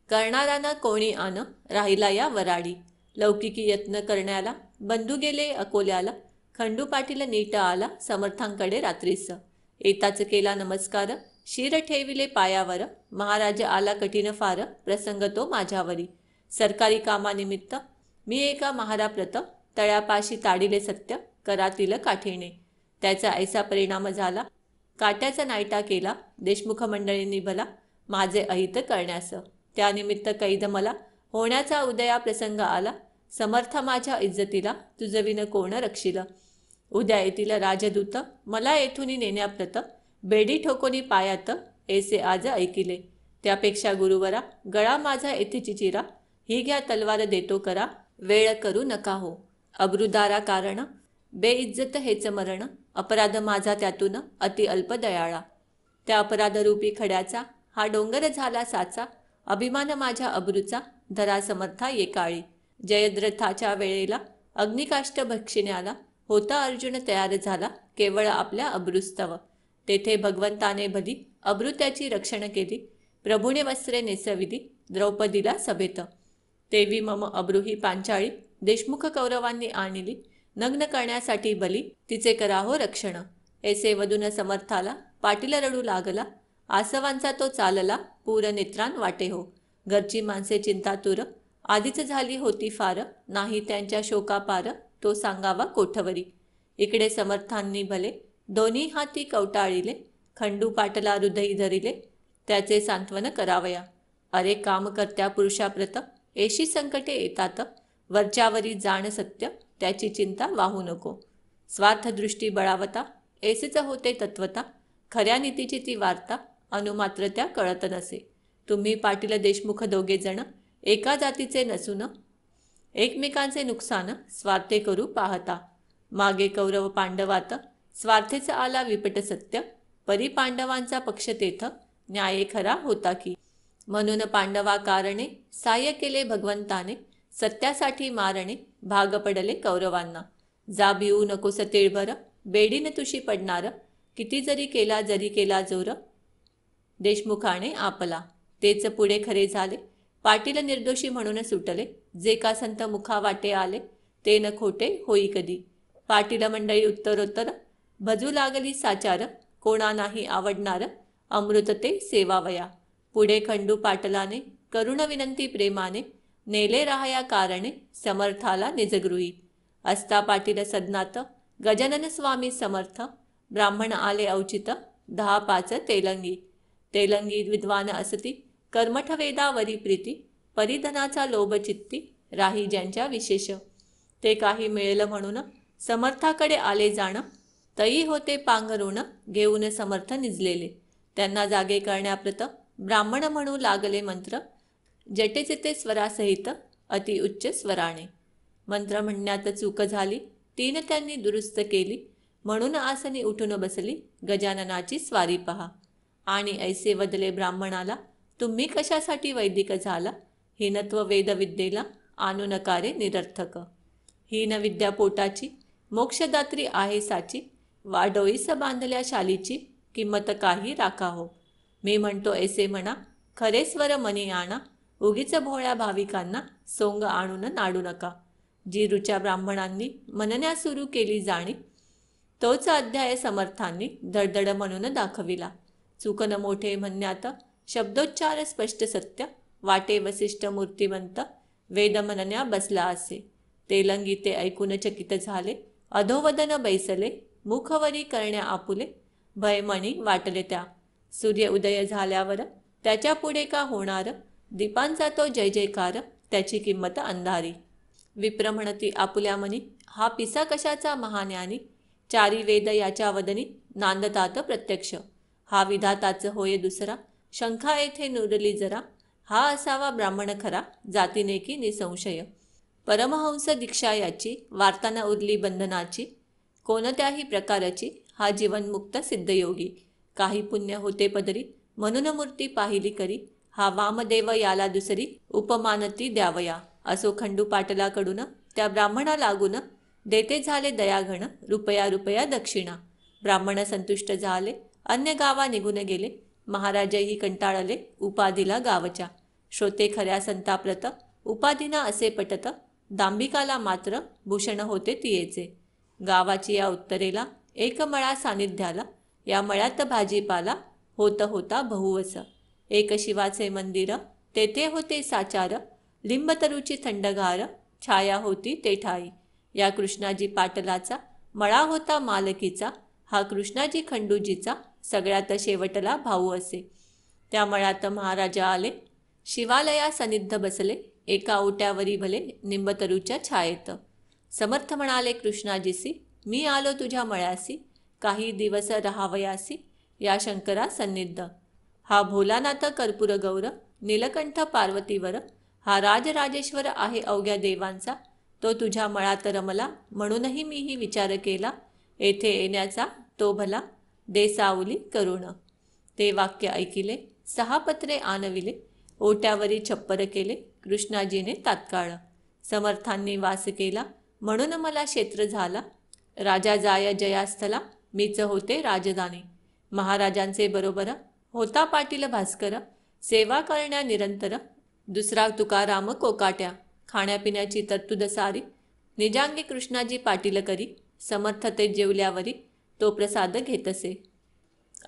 [SPEAKER 1] करणारांना कोणी आण, राहिला या वराडी. लौकिकी यत्न करण्याला, बंधू गेले अकोल्याला, खंडू पाटील नीट आला समर्थांकडे रात्रीस. येताच केला नमस्कार, शिर ठेविले पायावर, महाराज आला कठीण फार, प्रसंग तो माझ्यावरी. सरकारी कामानिमित्त मी एका महाराप्रत, तळ्यापाशी ताडिले सत्य, करातील काठीने. त्याचा ऐसा परिणाम झाला, काट्याचा नाईटा केला, देशमुख मंडळींनी भला, माझे अहित करण्यास. त्यानिमित्त कैद मला होण्याचा उदया प्रसंग आला, समर्थ माझ्या इज्जतीला, तुझविन कोण रक्षिल. उद्या येथील राजदूत, मला येथून नेण्याप्रत, बेडी ठोकोनी पायात, ऐसे आज ऐकिले. त्यापेक्षा गुरुवरा, गळा माझा येथे चिचिरा, ही घ्या तलवार देतो करा, वेळ करू नका हो. अब्रुदारा कारण, बेइज्जत हेच मरण, अपराध माझा त्यातून अति अल्प दयाळा. त्या अपराधरूपी खड्याचा हा डोंगर झाला साचा, अभिमान माझ्या अब्रूचा, धरा समर्था येकाळी. जयद्रथाच्या वेळेला अग्निकाष्ट भक्षिण्याला, होता अर्जुन तयार झाला, केवळ आपल्या अब्रुस्तव. तेथे भगवंताने भली अब्रू त्याची रक्षण केली, प्रभूने वस्त्रे नेसविली, द्रौपदीला सभेत. तेवी मम अब्रू ही पांचाळी, देशमुख कौरवांनी आणली, नग्न करण्यासाठी बली, तिचे करा हो रक्षण. ऐसे वदून समर्थाला पाटील रडू लागला. आसवांचा तो चालला पूर नेत्रान वाटे हो. घरची माणसे चिंतातुर आधीच झाली होती फार. नाही त्यांच्या शोकापार तो सांगावा कोठवरी. इकडे समर्थांनी भले दोन्ही हाती कवटाळिले. खंडू पाटला हृदयी धरिले त्याचे सांत्वन करावया. अरे काम करत्या पुरुषाप्रत एशी संकटे येतात. वरच्यावरी जाण सत्य त्याची चिंता वाहू नको. स्वार्थदृष्टी बळावता ऐसेच होते तत्वता. खऱ्या नीतीची ती वार्ता अनुमात्र त्या कळत नसे. तुम्ही पाटील देशमुख दोघे जण एका जातीचे नसून एकमेकांचे नुकसान स्वार्थे करू पाहता. मागे कौरव पांडवात स्वार्थेच आला विपट सत्य. परी पांडवांचा पक्ष तेथ न्याय खरा होता की. म्हणून पांडवा कारणे साह्य केले भगवंताने. सत्यासाठी मारणे भाग पडले कौरवांना. जा भिवू नकोस तिळभर बेडीन तुशी पडणार. किती जरी केला जोर देशमुखाने आपला. तेच पुढे खरे झाले. पाटील निर्दोषी म्हणून सुटले. जे का संत मुखा वाटे आले ते न खोटे होई कधी. पाटील मंडळी उत्तरोत्तर भजू लागली साचार. कोणा नाही आवडणार अमृत ते सेवावया. पुढे खंडू पाटलाने करुण विनंती प्रेमाने नेले राहया कारणे समर्थाला निजगृही. असता पाटील सदनात गजानन स्वामी समर्थ. ब्राह्मण आले औचित 10-5 तेलंगी. तेलंगी विद्वान असती कर्मठ वेदावरी प्रीती. परिधनाचा लोभ चित्ती राही ज्यांच्या विशेष. ते काही मिळेल म्हणून समर्थाकडे आले जाण. तई होते पांघरुण घेऊन समर्थ निजलेले. त्यांना जागे करण्याप्रत ब्राह्मण म्हणू लागले मंत्र. जटेचिते स्वरासहित अति उच्च स्वराने. मंत्र म्हणण्यात चूक झाली 3 त्यांनी दुरुस्त केली. म्हणून आसनी उठून बसली गजाननाची स्वारी पहा. आणि ऐसे वदले ब्राह्मणाला तुम्ही कशासाठी वैदिक झाला. हीनत्व वेदविद्येला आणू नकारे निरर्थक. हीन विद्या पोटाची मोक्षदात्री आहे साची. वाडोईस बांधल्या शालीची किंमत काही राखा हो. मी म्हणतो ऐसे म्हणा खरे स्वर मनी आणा. उगीच भोळ्या भाविकांना सोंग आणून नाडू नका. जी ऋचा ब्राह्मणांनी मनन्या सुरू केली जाणी तोच अध्याय समर्थांनी धडधड म्हणून दाखविला. चुकन मोठे म्हणण्यात शब्दोच्चार स्पष्ट सत्य. वाटे वसिष्ठ मूर्तिवंत वेद म्हणण्या बसला असे. तेलंगी ते ऐकून चकित झाले. अधोवदन बैसले मुखवरी करण्या आपुले. भयमणी वाटले त्या. सूर्य उदय झाल्यावर त्याच्या पुढे का होणार. दीपांचा तो जय जयकार त्याची किंमत अंधारी. विप्र म्हणती आपुल्या मनी हा पिसा कशाचा महाज्ञानी. 4 वेद याच्या वदनी नांदतात प्रत्यक्ष. हा विधाताच होय दुसरा शंका येथे नुरली जरा. हा असावा ब्राह्मण खरा जातीने की निसंशय. परमहंस दीक्षा याची वार्ताना उरली बंधनाची. कोणत्याही प्रकारची हा जीवनमुक्त सिद्धयोगी. काही पुण्य होते पदरी म्हणून मूर्ती पाहिली करी. हा वामदेव याला दुसरी उपमानती द्यावया. असो खंडू पाटलाकडून त्या ब्राह्मणा लागून देते झाले दयाघण रुपया दक्षिणा. ब्राह्मण संतुष्ट झाले. अन्य गावा निघून गेले. महाराजही कंटाळले उपाधीला गावच्या. श्रोते खऱ्या संताप्रत उपाधीना असे पटत. दांभिकाला मात्र भूषण होते तियेचे. गावाची या उत्तरेला एक मळा सानिध्याला. या मळ्यात भाजीपाला होत होता बहुवस. एक शिवाचे मंदिर तेथे होते साचार. लिंबतरूची थंडगार छाया होती ते ठाई. या कृष्णाजी पाटलाचा मळा होता मालकीचा. हा कृष्णाजी खंडूजीचा सगळ्यात शेवटला भाऊ असे. त्या मळ्यात महाराजा आले. शिवालया सनिध बसले. एका ओट्यावरी भले निंबतरूच्या छायेत. समर्थ म्हणाले कृष्णाजीसी मी आलो तुझ्या मळ्यासी. काही दिवस राहावयासी या शंकरा सन्निध. हा भोलानाथ कर्पूर गौर नीलकंठ पार्वतीवर. हा राजराजेश्वर आहे अवघ्या देवांचा. तो तुझ्या मळात रमला म्हणूनही मीही विचार केला येथे येण्याचा. तो भला दे सावली करुण. ते वाक्य ऐकिले. 6 पत्रे आणविले. ओट्यावरी छप्पर केले कृष्णाजीने तात्काळ. समर्थांनी वास केला म्हणून मला क्षेत्र झाला. राजा जाय जयास्थला मीच होते राजधानी. महाराजांचे बरोबर होता पाटील भास्कर. सेवा करण्या निरंतर. दुसरा तुकाराम कोकाट्या. खाण्यापिण्याची तरतूद सारी. निजांगी कृष्णाजी पाटील करी. समर्थ ते जेवल्यावरी तो प्रसाद घेतसे.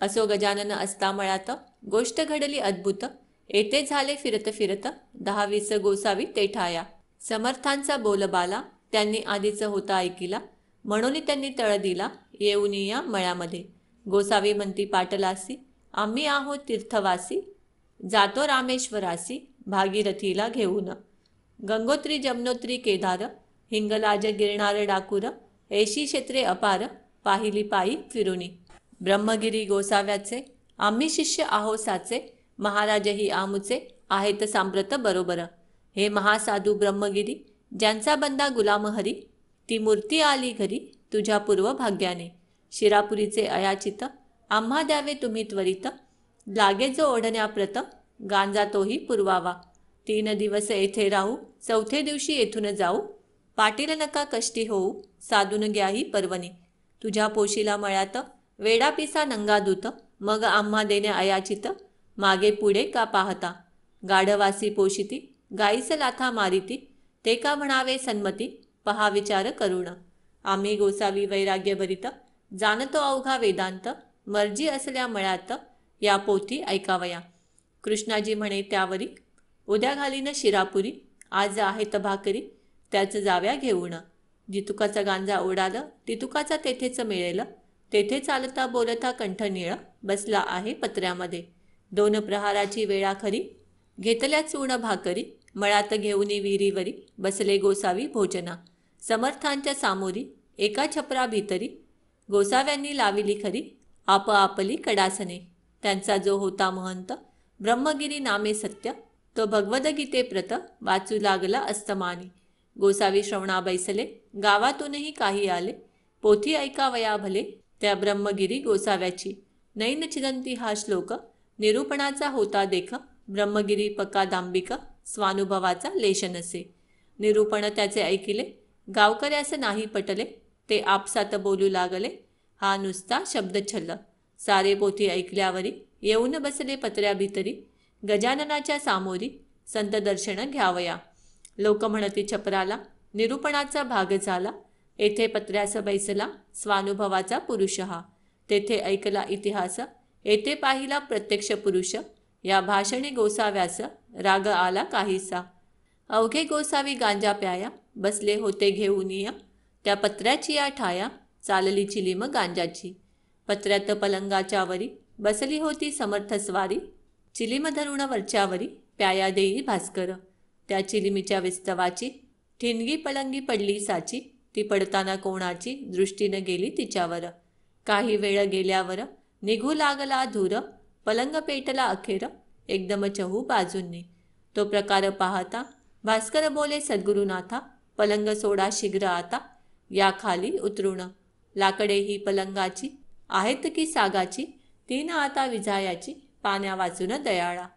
[SPEAKER 1] असो गजानन असता मळात, गोष्ट घडली अद्भुत. येथे झाले फिरत फिरत, 10-20 गोसावी तेठाया. समर्थांचा बोलबाला त्यांनी आधीच होता ऐकिला, म्हणून त्यांनी तळ दिला येऊन या मळ्यामध्ये. गोसावी म्हणती पाटलासी, आम्ही आहोत तीर्थवासी. जातो रामेश्वरासी, भागीरथीला घेऊन. गंगोत्री जमनोत्री केदार, हिंगलाज गिरणार डाकूर. 80 क्षेत्रे अपार, पाहिली पायी फिरुनी. ब्रह्मगिरी गोसाव्याचे, आम्ही शिष्य आहो साचे. महाराजही आमुचे, आहेत सांप्रत बरोबर. हे महासाधू ब्रह्मगिरी, ज्यांचा बंदा गुलाम हरी. ती मूर्ती आली घरी, तुझ्या पूर्व भाग्याने. शिरापुरीचे अयाचित, आम्हा द्यावे तुम्ही त्वरित. लागे जो ओढण्याप्रत, गांजा तोही पुरवावा. 3 दिवस येथे राहू, 4थ्या दिवशी येथून जाऊ. पाटील नका कष्टी होऊ, साधून घ्याही पर्वणी. तुझ्या पोशीला मळ्यात, वेडा पिसा नंगा दूत. मग आम्हा देण्या अयाचित, मागे पुढे का पाहता. गाढवासी पोशिती, गाईस लाथा मारिती. ते का म्हणावे सन्मती, पहा विचार करुण. आम्ही गोसावी वैराग्य भरित, जाणतो अवघा वेदांत. मर्जी असल्या मळ्यात, या पोथी ऐकावया. कृष्णाजी म्हणे त्यावरी, उद्या घालीन शिरापुरी. आज आहेत भाकरी, त्याच जाव्या घेऊन. जितुकाचा गांजा उडाल, तितुकाचा तेथेच मिळेल. तेथे चालता बोलता कंठ निळ, बसला आहे पत्र्यामध्ये. 2 प्रहाराची वेळा खरी, घेतल्या चूर्ण भाकरी. मळ्यात घेऊनी विहिरीवरी, बसले गोसावी भोजना. समर्थांच्या सामोरी, एका छपरा भीतरी. गोसाव्यांनी लाविली खरी, आपली कडासने. त्यांचा जो होता महंत, ब्रह्मगिरी नामे सत्य. तो भगवद्गीते प्रत, वाचू लागला अस्तमानी. गोसावी श्रवणा बैसले, गावातूनही काही आले. पोथी ऐकावया भले, त्या ब्रह्मगिरी गोसाव्याची. नैन चिदंती हा श्लोक, निरूपणाचा होता देख. ब्रह्मगिरी पक्का दांबिक, स्वानुभवाचा लेश नसे. निरूपण त्याचे ऐकिले, गावकऱ्यास नाही पटले. ते आपसात बोलू लागले, हा नुसता शब्द छल्ल. सारे पोथी ऐकल्यावरी, येऊन बसले पत्र्या भीतरी. गजाननाच्या सामोरी, संत दर्शन घ्यावया. लोक म्हणती छपराला, निरूपणाचा भाग झाला. येथे पत्र्यास बैसला, स्वानुभवाचा पुरुष हा. तेथे ऐकला इतिहास, येथे पाहिला प्रत्यक्ष पुरुष. या भाषणे गोसाव्यास, राग आला काहीसा. अवघे गोसावी गांजा प्याया, बसले होते घेऊनिया. त्या पत्र्याची या ठाया, चालली चिलीम गांजाची. पत्र्यात पलंगाच्या वरी, बसली होती समर्थ स्वारी. चिलीम धरुण वरच्यावरी, प्याया देई भास्कर. त्या चिलिमीच्या विस्तवाची, ठिणगी पलंगी पडली साची. ती पडताना कोणाची, दृष्टीनं गेली तिच्यावर. काही वेळ गेल्यावर, निघू लागला धूर. पलंग पेटला अखेर, एकदम चहू बाजूंनी. तो प्रकार पाहता, भास्कर बोले सद्गुरुनाथा. पलंग सोडा शीघ्र आता, या खाली उतरून. लाकडे ही पलंगाची, आहेत की सागाची. 3 आता विझायाची, पाण्या वाचून दयाळा.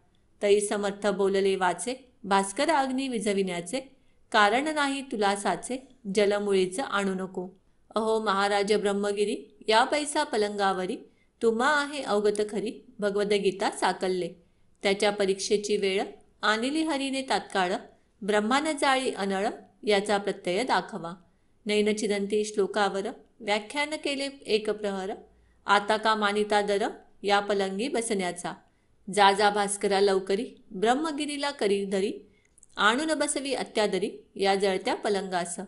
[SPEAKER 1] तै समर्थ बोलले वाचे, भास्कर अग्नी विझविण्याचे. कारण नाही तुला साचे, जलमुळीच आणू नको. अहो महाराज ब्रह्मगिरी, या पैसा पलंगावरी. तुम्हा आहे अवगत खरी, भगवद्गीता साकल्ले. त्याच्या परीक्षेची वेळ, आणली हरीने तात्काळ. ब्रह्मान जाळी अनळ, याचा प्रत्यय दाखवा. नैनचिदंती श्लोकावर, व्याख्यान केले एक प्रहर. आता का मानिता दर, या पलंगी बसण्याचा. जा जा भास्करा लवकरी, ब्रह्मगिरीला करी धरी. आणून बसवी अत्यादरी, या जळत्या पलंगास.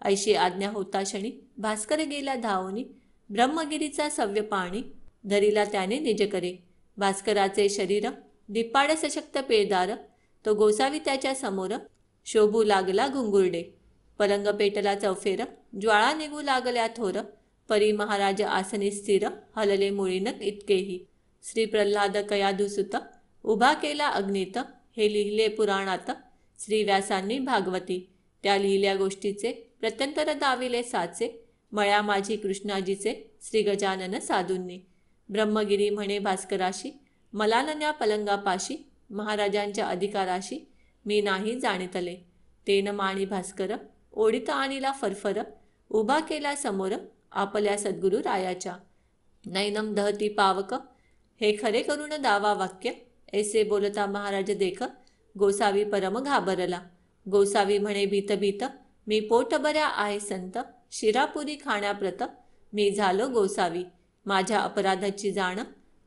[SPEAKER 1] ऐशी आज्ञा होता क्षणी, भास्कर गेला धावनी. ब्रह्मगिरीचा सव्य पाणी, धरीला त्याने निज करे. भास्कराचे शरीर, दिपाड सशक्त पेळदार. तो गोसावी त्याच्या समोर, शोभू लागला घुंगुरडे. पलंग पेटला चौफेर, ज्वाळा निघू लागल्या थोर. परी महाराज आसनी स्थिर, हलले मुळीन इतकेही. श्री प्रल्हाद कयाधुसुत, उभा केला अग्नीत. हे लिहिले पुराणात, श्री व्यासांनी भागवती. त्या लिहिल्या गोष्टीचे, प्रत्यंतर दाविले साचे. मळ्या माझी कृष्णाजीचे, श्री गजानन साधूंनी. ब्रह्मगिरी म्हणे भास्कराशी, मला नन्या पलंगापाशी. महाराजांच्या अधिकाराशी, मी नाही जाणितले. तेन माणी भास्कर, ओढीत आणिला फरफर. उभा केला समोर, आपल्या सद्गुरु रायाच्या. नैनम दहती पावक, हे खरे करून दावा वाक्य. ऐसे बोलता महाराज देख, गोसावी परम घाबरला. गोसावी म्हणे भीत भीत, मी पोट बऱ्या आहे संत. शिरापुरी खाण्याप्रत, मी झालो गोसावी, माझ्या अपराधाची जाण,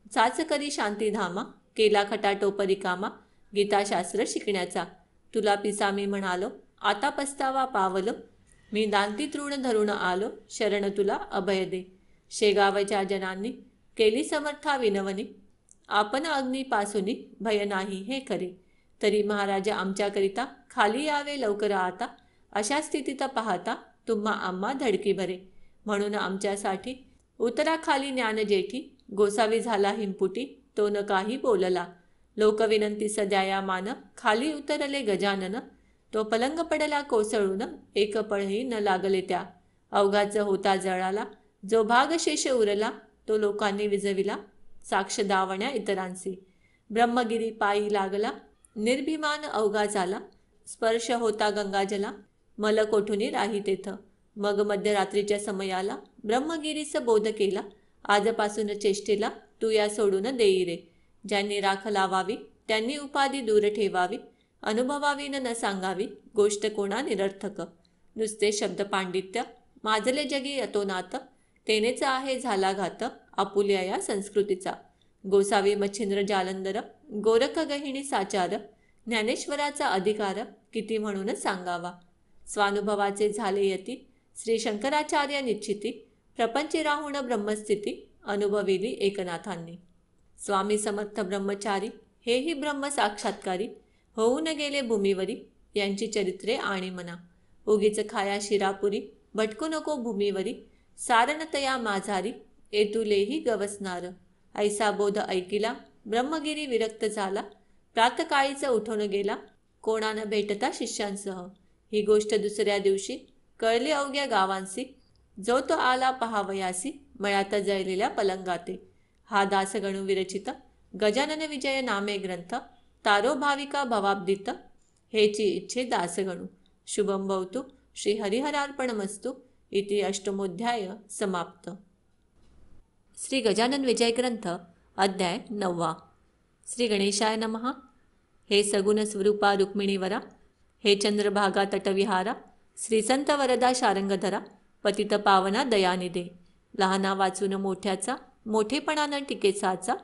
[SPEAKER 1] चाच करी शांतीधामा, केला खटाटोपरी कामा, गीताशास्त्र शिकण्याचा. तुला पिसा मी म्हणालो, आता पस्तावा पावलो, मी दांती तृण धरून आलो, शरण तुला अभय दे. शेगावच्या जनांनी केली समर्था विनवणी, आपण अग्नीपासूनी भय नाही हे खरे. तरी महाराजा आमच्याकरिता खाली यावे लवकर आता, अशा स्थितीत पाहता तुम्हा आम्हा धडकी भरे. म्हणून आमच्यासाठी उतरा खाली ज्ञान जेठी, गोसावी झाला हिमपुटी, तो न काही बोलला. लोकविनंती सद्याया मान, खाली उतरले गजानन, तो पलंग पडला कोसळून, एक पळही न लागले त्या. अवघाच होता जळाला, जो भाग शेष उरला, तो लोकांनी विजविला, साक्ष दावण्या इतरांसी. ब्रह्मगिरी पायी लागला, निर्भिमान अवघा झाला, स्पर्श होता गंगाजला, मल कोठुनी राही तेथ. मग मध्यरात्रीच्या समयाला ब्रह्मगिरीस बोध केला, आजपासून चेष्टेला तू या सोडून देई रे. ज्यांनी राख लावावी त्यांनी उपाधी दूर ठेवावी, अनुभवावी न सांगावी गोष्ट कोणा निरर्थक. नुसते शब्द पांडित्य माजले जगी अतोनात, तेनेच आहे झाला घात आपुल्या या संस्कृतीचा. गोसावी मच्छिंद्र जालंधर, गोरख गहिणी साचार, ज्ञानेश्वराचा अधिकार किती म्हणून सांगावा. स्वानुभवाचे झाले यती, श्री शंकराचार्य निश्चिती, प्रपंची राहून ब्रह्मस्थिती, अनुभविली एकनाथांनी. स्वामी समर्थ ब्रह्मचारी, हेही ब्रह्म साक्षात्कारी, होऊन गेले भूमीवरी, यांची चरित्रे आणि मना. उगीच खाया शिरापुरी, भटकू नको भूमीवरी, सारणतया माझारी, एतुलेही गवसनार. ऐसा बोध ऐकिला, ब्रह्मगिरी विरक्त झाला, प्रातकाळीच उठून गेला, कोणानं भेटता शिष्यांसह. ही गोष्ट दुसऱ्या दिवशी कळली अवघ्या गावांसी, जो तो आला पहावयासी, मळ्यात जळलेल्या पलंगाते. हा दासगणू विरचित गजानन विजय नामे ग्रंथ, तारो भाविका भवाब्दित, हेची इच्छे दासगणू. शुभम भवतु. श्री हरिहरार्पणमस्तु. इति अष्टमोध्याय समाप्त. श्री गजानन विजय ग्रंथ अध्याय 9. श्री गणेशाय नमः. हे सगुण स्वरूपा रुक्मिणीवरा, हे चंद्रभागा तटविहारा, श्री संत वरदा शारंगधरा, पतित पावना दयानिधे. लहाना वाचून मोठ्याचा, मोठेपणानं टिकेचाचा,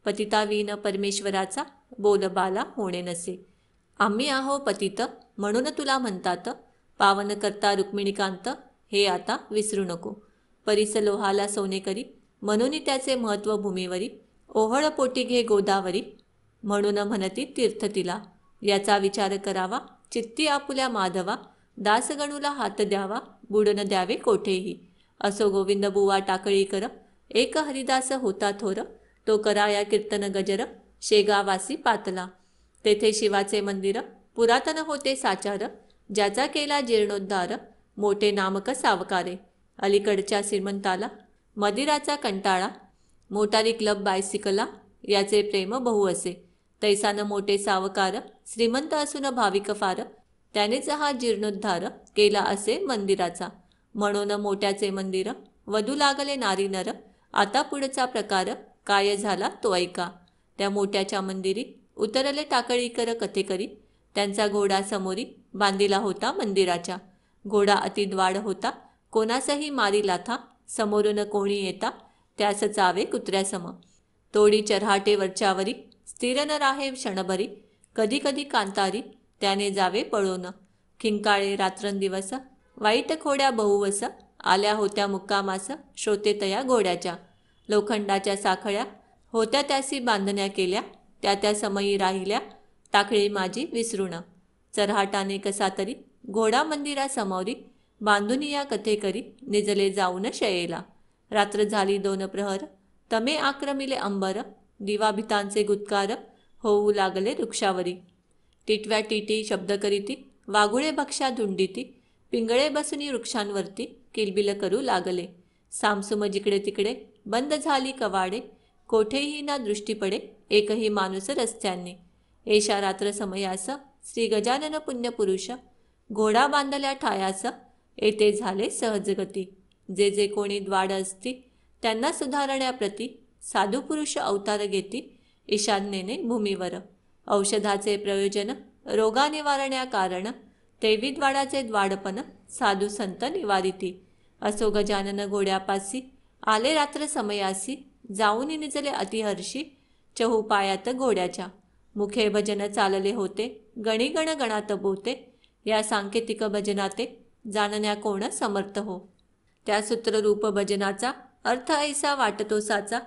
[SPEAKER 1] पतितावीन परमेश्वराचा, बोलबाला होणे नसे. आम्ही आहो पतित म्हणून तुला म्हणतात, पावन करता रुक्मिणीकांत, हे आता विसरू नको. परिस लोहाला सोने करी, म्हणून त्याचे महत्त्व भूमीवरी, ओहळ पोटी घे गोदावरी, म्हणून म्हणती तीर्थ तिला. याचा विचार करावा चित्ती आपुल्या माधवा, दासगणूला हात द्यावा, बुडन द्यावे कोठेही. असो गोविंद बुवा टाकळी कर, एक हरिदास होता थोर, तो कराया कीर्तन गजर, शेगावासी पातला. तेथे शिवाचे मंदिर पुरातन होते साचार, ज्याचा केला जीर्णोद्धार, मोठे नामक सावकारे. अलीकडच्या श्रीमंताला मदिराचा कंटाळा, मोटारी क्लब बायसिकला, याचे प्रेम बहु असे. तैसानं मोठे सावकार, श्रीमंत असून भाविक फार, त्यानेच हा जीर्णोद्धार केला असे मंदिराचा. म्हणून मोठ्याचे मंदिर, वधू लागले नारी नर. आता पुढचा प्रकार काय झाला तो ऐका. त्या मोठ्याच्या मंदिरी उतरले टाकळीकर कथेकरी, त्यांचा घोडा समोरी बांधिला होता मंदिराच्या. घोडा अतिद्वाड होता, कोणासही मारी लाथा, समोरून कोणी येता त्यास चावे कुत्र्यासम. तोडी चरहाटे वरच्यावरी, स्थिर न राहे क्षणभरी, कधी कधी कांतारी, त्याने जावे पळून. खिंकाळे रात्रंदिवस, वाईट खोड्या बहुवस, आल्या होत्या मुक्कामास, श्रोते तया घोड्याच्या. लोखंडाच्या साखळ्या होत्या त्यासी बांधण्या केल्या, त्या समयी राहिल्या, टाकळी माझी विसरून. चरहाटाने कसा तरी घोडा मंदिरा समोरी, बांधून या कथेकरी, निजले जाऊन शयेला. रात्र झाली 2 प्रहर, तमे आक्रमिले अंबर, दिवाभितांचे गुत्कार, होऊ लागले वृक्षावरी. टिटव्या टिटी शब्द करीती, वाघुळे भक्ष्या धुंडीती, पिंगळे बसुनी वृक्षांवरती, किलबिल करू लागले. सामसुम जिकडे तिकडे बंद झाली कवाडे, कोठेही ना दृष्टी पडे, एकही माणूस रस्त्यांनी. एषा रात्र समयास श्री गजानन पुण्यपुरुष, घोडा बांधल्या ठायास, येथे झाले सहजगती. जे जे कोणी द्वाड असती, त्यांना सुधारण्याप्रती, साधू पुरुष अवतार घेती, ईशान्येने भूमीवर. औषधाचे प्रयोजन, रोगा निवारण्या कारण, तेवी द्वाडाचे द्वाडपण, साधू संत निवारिती. असो गजानन घोड्यापासी, आले रात्र समयासी, जाऊन निजले अतिहर्षी, चहुपायात घोड्याच्या. मुखे भजन चालले होते, गणिगण गणात बोते, या सांकेतिक भजनाते, जाणण्या कोण समर्थ हो. त्या सूत्ररूप भजनाचा अर्थ ऐसा वाटतो साचा,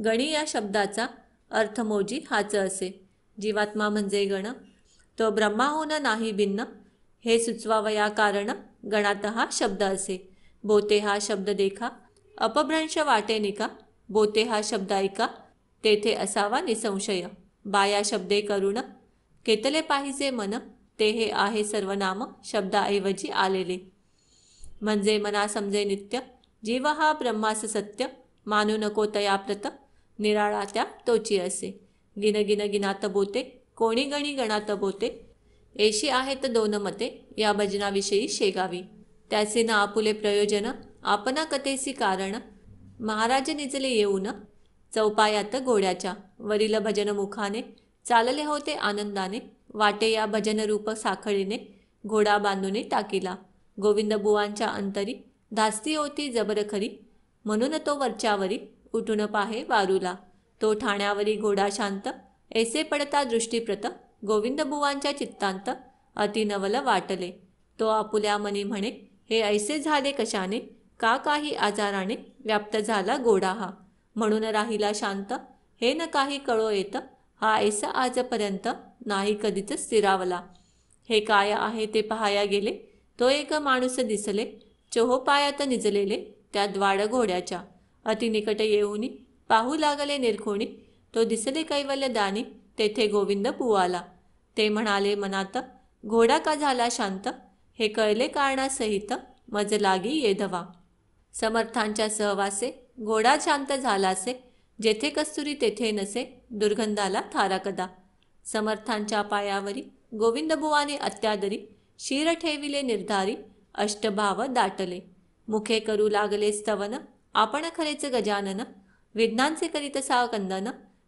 [SPEAKER 1] गणी या शब्दाचा अर्थ मोजी हाच असे. जीवात्मा म्हणजे गण, तो ब्रह्माहून नाही भिन्न, हे सुचवावया कारण, गणात हा शब्द असे. बोते हा शब्द देखा, अपभ्रंश वाटे निका, बोते हा शब्द ऐका, तेथे असावा निसंशय. बाया शब्दे करुण, केतले पाहिजे मन, ते हे आहे सर्वनाम शब्दाऐवजी आलेले. म्हणजे मना समजे नित्य, जीव हा ब्रह्मास सत्य, मानू नको तया प्रत, निराळा त्या तोची असे. गिन गिन गिनात बोते, कोणी गणी गणात बोते, एशी आहेत दोन मते, या भजनाविषयी शेगावी. त्याचे ना आपुले प्रयोजन, आपणा कथेसी कारण, महाराज निजले येऊन चौपायात घोड्याच्या. वरील भजन मुखाने, चालले होते आनंदाने, वाटे या भजन रूप साखळीने, घोडा बांधून टाकीला. गोविंद बुवांच्या अंतरी, धास्ती होती जबर खरी, म्हणून तो वरच्यावरी, उठून पाहे वारूला. तो ठाण्यावरी घोडा शांत, ऐसे पडता दृष्टीप्रत, गोविंद बुवांच्या चित्तांत, अति नवल वाटले. तो आपुल्या मनी म्हणे, हे ऐसे झाले कशाने, का काही आजाराने, व्याप्त झाला घोडा हा, म्हणून राहिला शांत, हे न काही कळो येत, हा ऐसा आजपर्यंत, नाही कधीच स्थिरावला. हे काय आहे ते पहाया गेले, तो एक माणूस दिसले, चोहोपायात निजलेले, त्या द्वाड घोड्याच्या. अतिनिकट येऊनी, पाहू लागले निरखोणी, तो दिसले कैवल्य दानी, तेथे गोविंद बुवाला. ते म्हणाले मनात, घोडा का झाला शांत, हे कळले कारणासहित, मज लागी येधवा. समर्थांच्या सहवासे, घोडा शांत झालासे, जेथे कस्तुरी तेथे नसे, दुर्गंधाला थारा कदा. समर्थांच्या पायावरी, गोविंद बुवाने अत्यादरी, शिर ठेविले निर्धारी, अष्टभाव दाटले. मुखे करू लागले स्तवन, आपण खरेच गजानन, विघ्नांचे करीत साकंदन,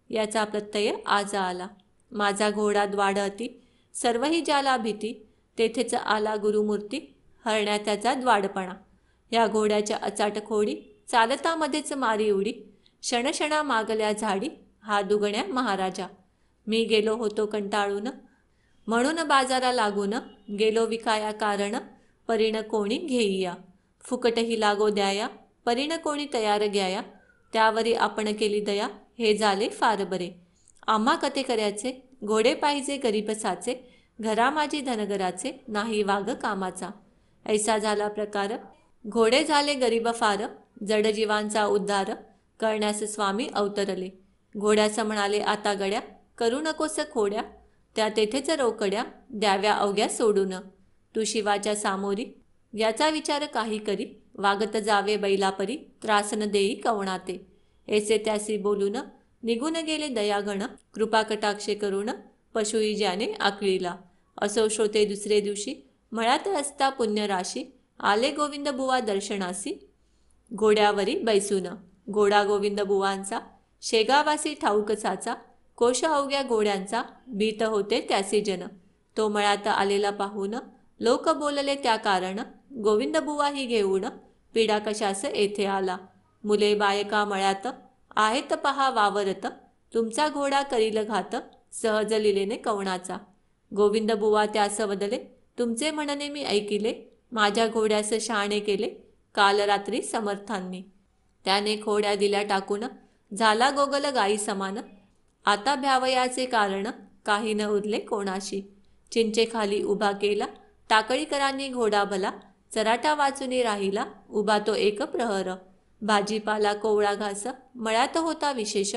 [SPEAKER 1] याचा प्रत्यय आज आला. माझा घोडा द्वाडती, सर्वही ज्याला भीती, तेथेच आला गुरुमूर्ती, हरण्या त्याचा द्वाडपणा. या घोड्याच्या अचाट खोडी, चालता मध्येच मारी उडी, क्षणक्षणा मागल्या झाडी, हा दुगण्या महाराजा. मी गेलो होतो कंटाळून, म्हणून बाजारा लागून, गेलो विकाया कारण, परीण कोणी घेईया. फुकटही लागो द्याया, परीण कोणी तयार घ्याया, त्यावरी आपण केली दया, हे झाले फार बरे. आम्हा कथे करायचे, घोडे पाहिजे गरीब साचे, घरा माझी धनगराचे, नाही वाघ कामाचा. ऐसा झाला प्रकार, घोडे झाले गरीब फार, जडजीवांचा उद्धार, करण्यास स्वामी अवतरले. घोड्यास म्हणाले आता गड्या, करू नकोस खोड्या, त्या तेथेच रोकड्या, द्याव्या अवघ्या सोडून. तू शिवाच्या सामोरी, याचा विचार काही करी, वागत जावे बैलापरी, त्रास न देई कवणाते. ऐसे त्यासी बोलून, निघून गेले दयागण, कृपा कटाक्षे करून, पशुही ज्याने आकळीला. असो श्रोते दुसरे दिवशी, मळ्यात असता पुण्यराशी, आले गोविंद बुवा दर्शनासी, घोड्यावरी बैसून. घोडा गोविंद बुवांचा, शेगावासी ठाऊक साचा, कोश अवघ्या घोड्यांचा, भीत होते त्यासी जन. तो मळ्यात आलेला पाहून, लोक बोलले त्या कारण, गोविंद बुवा ही घेऊन, पिढा कशास येथे आला. मुले बायका मळ्यात, आहेत पहा वावरत, तुमचा घोडा करील घात, सहज लिलेने कवणाचा. गोविंद बुवा त्यास वदले, तुमचे म्हणणे मी ऐकिले, माझ्या घोड्यास शहाणे केले, काल रात्री समर्थांनी. त्याने खोड्या दिल्या टाकून, झाला गोगल गाई समान, आता भ्यावयाचे कारण, काही न उरले कोणाशी. चिंचेखाली उभा केला, टाकळीकरांनी घोडा भला, चराटा वाचूनी राहिला, उभा तो एक प्रहर. भाजीपाला कोवळा घास, मळ्यात होता विशेष,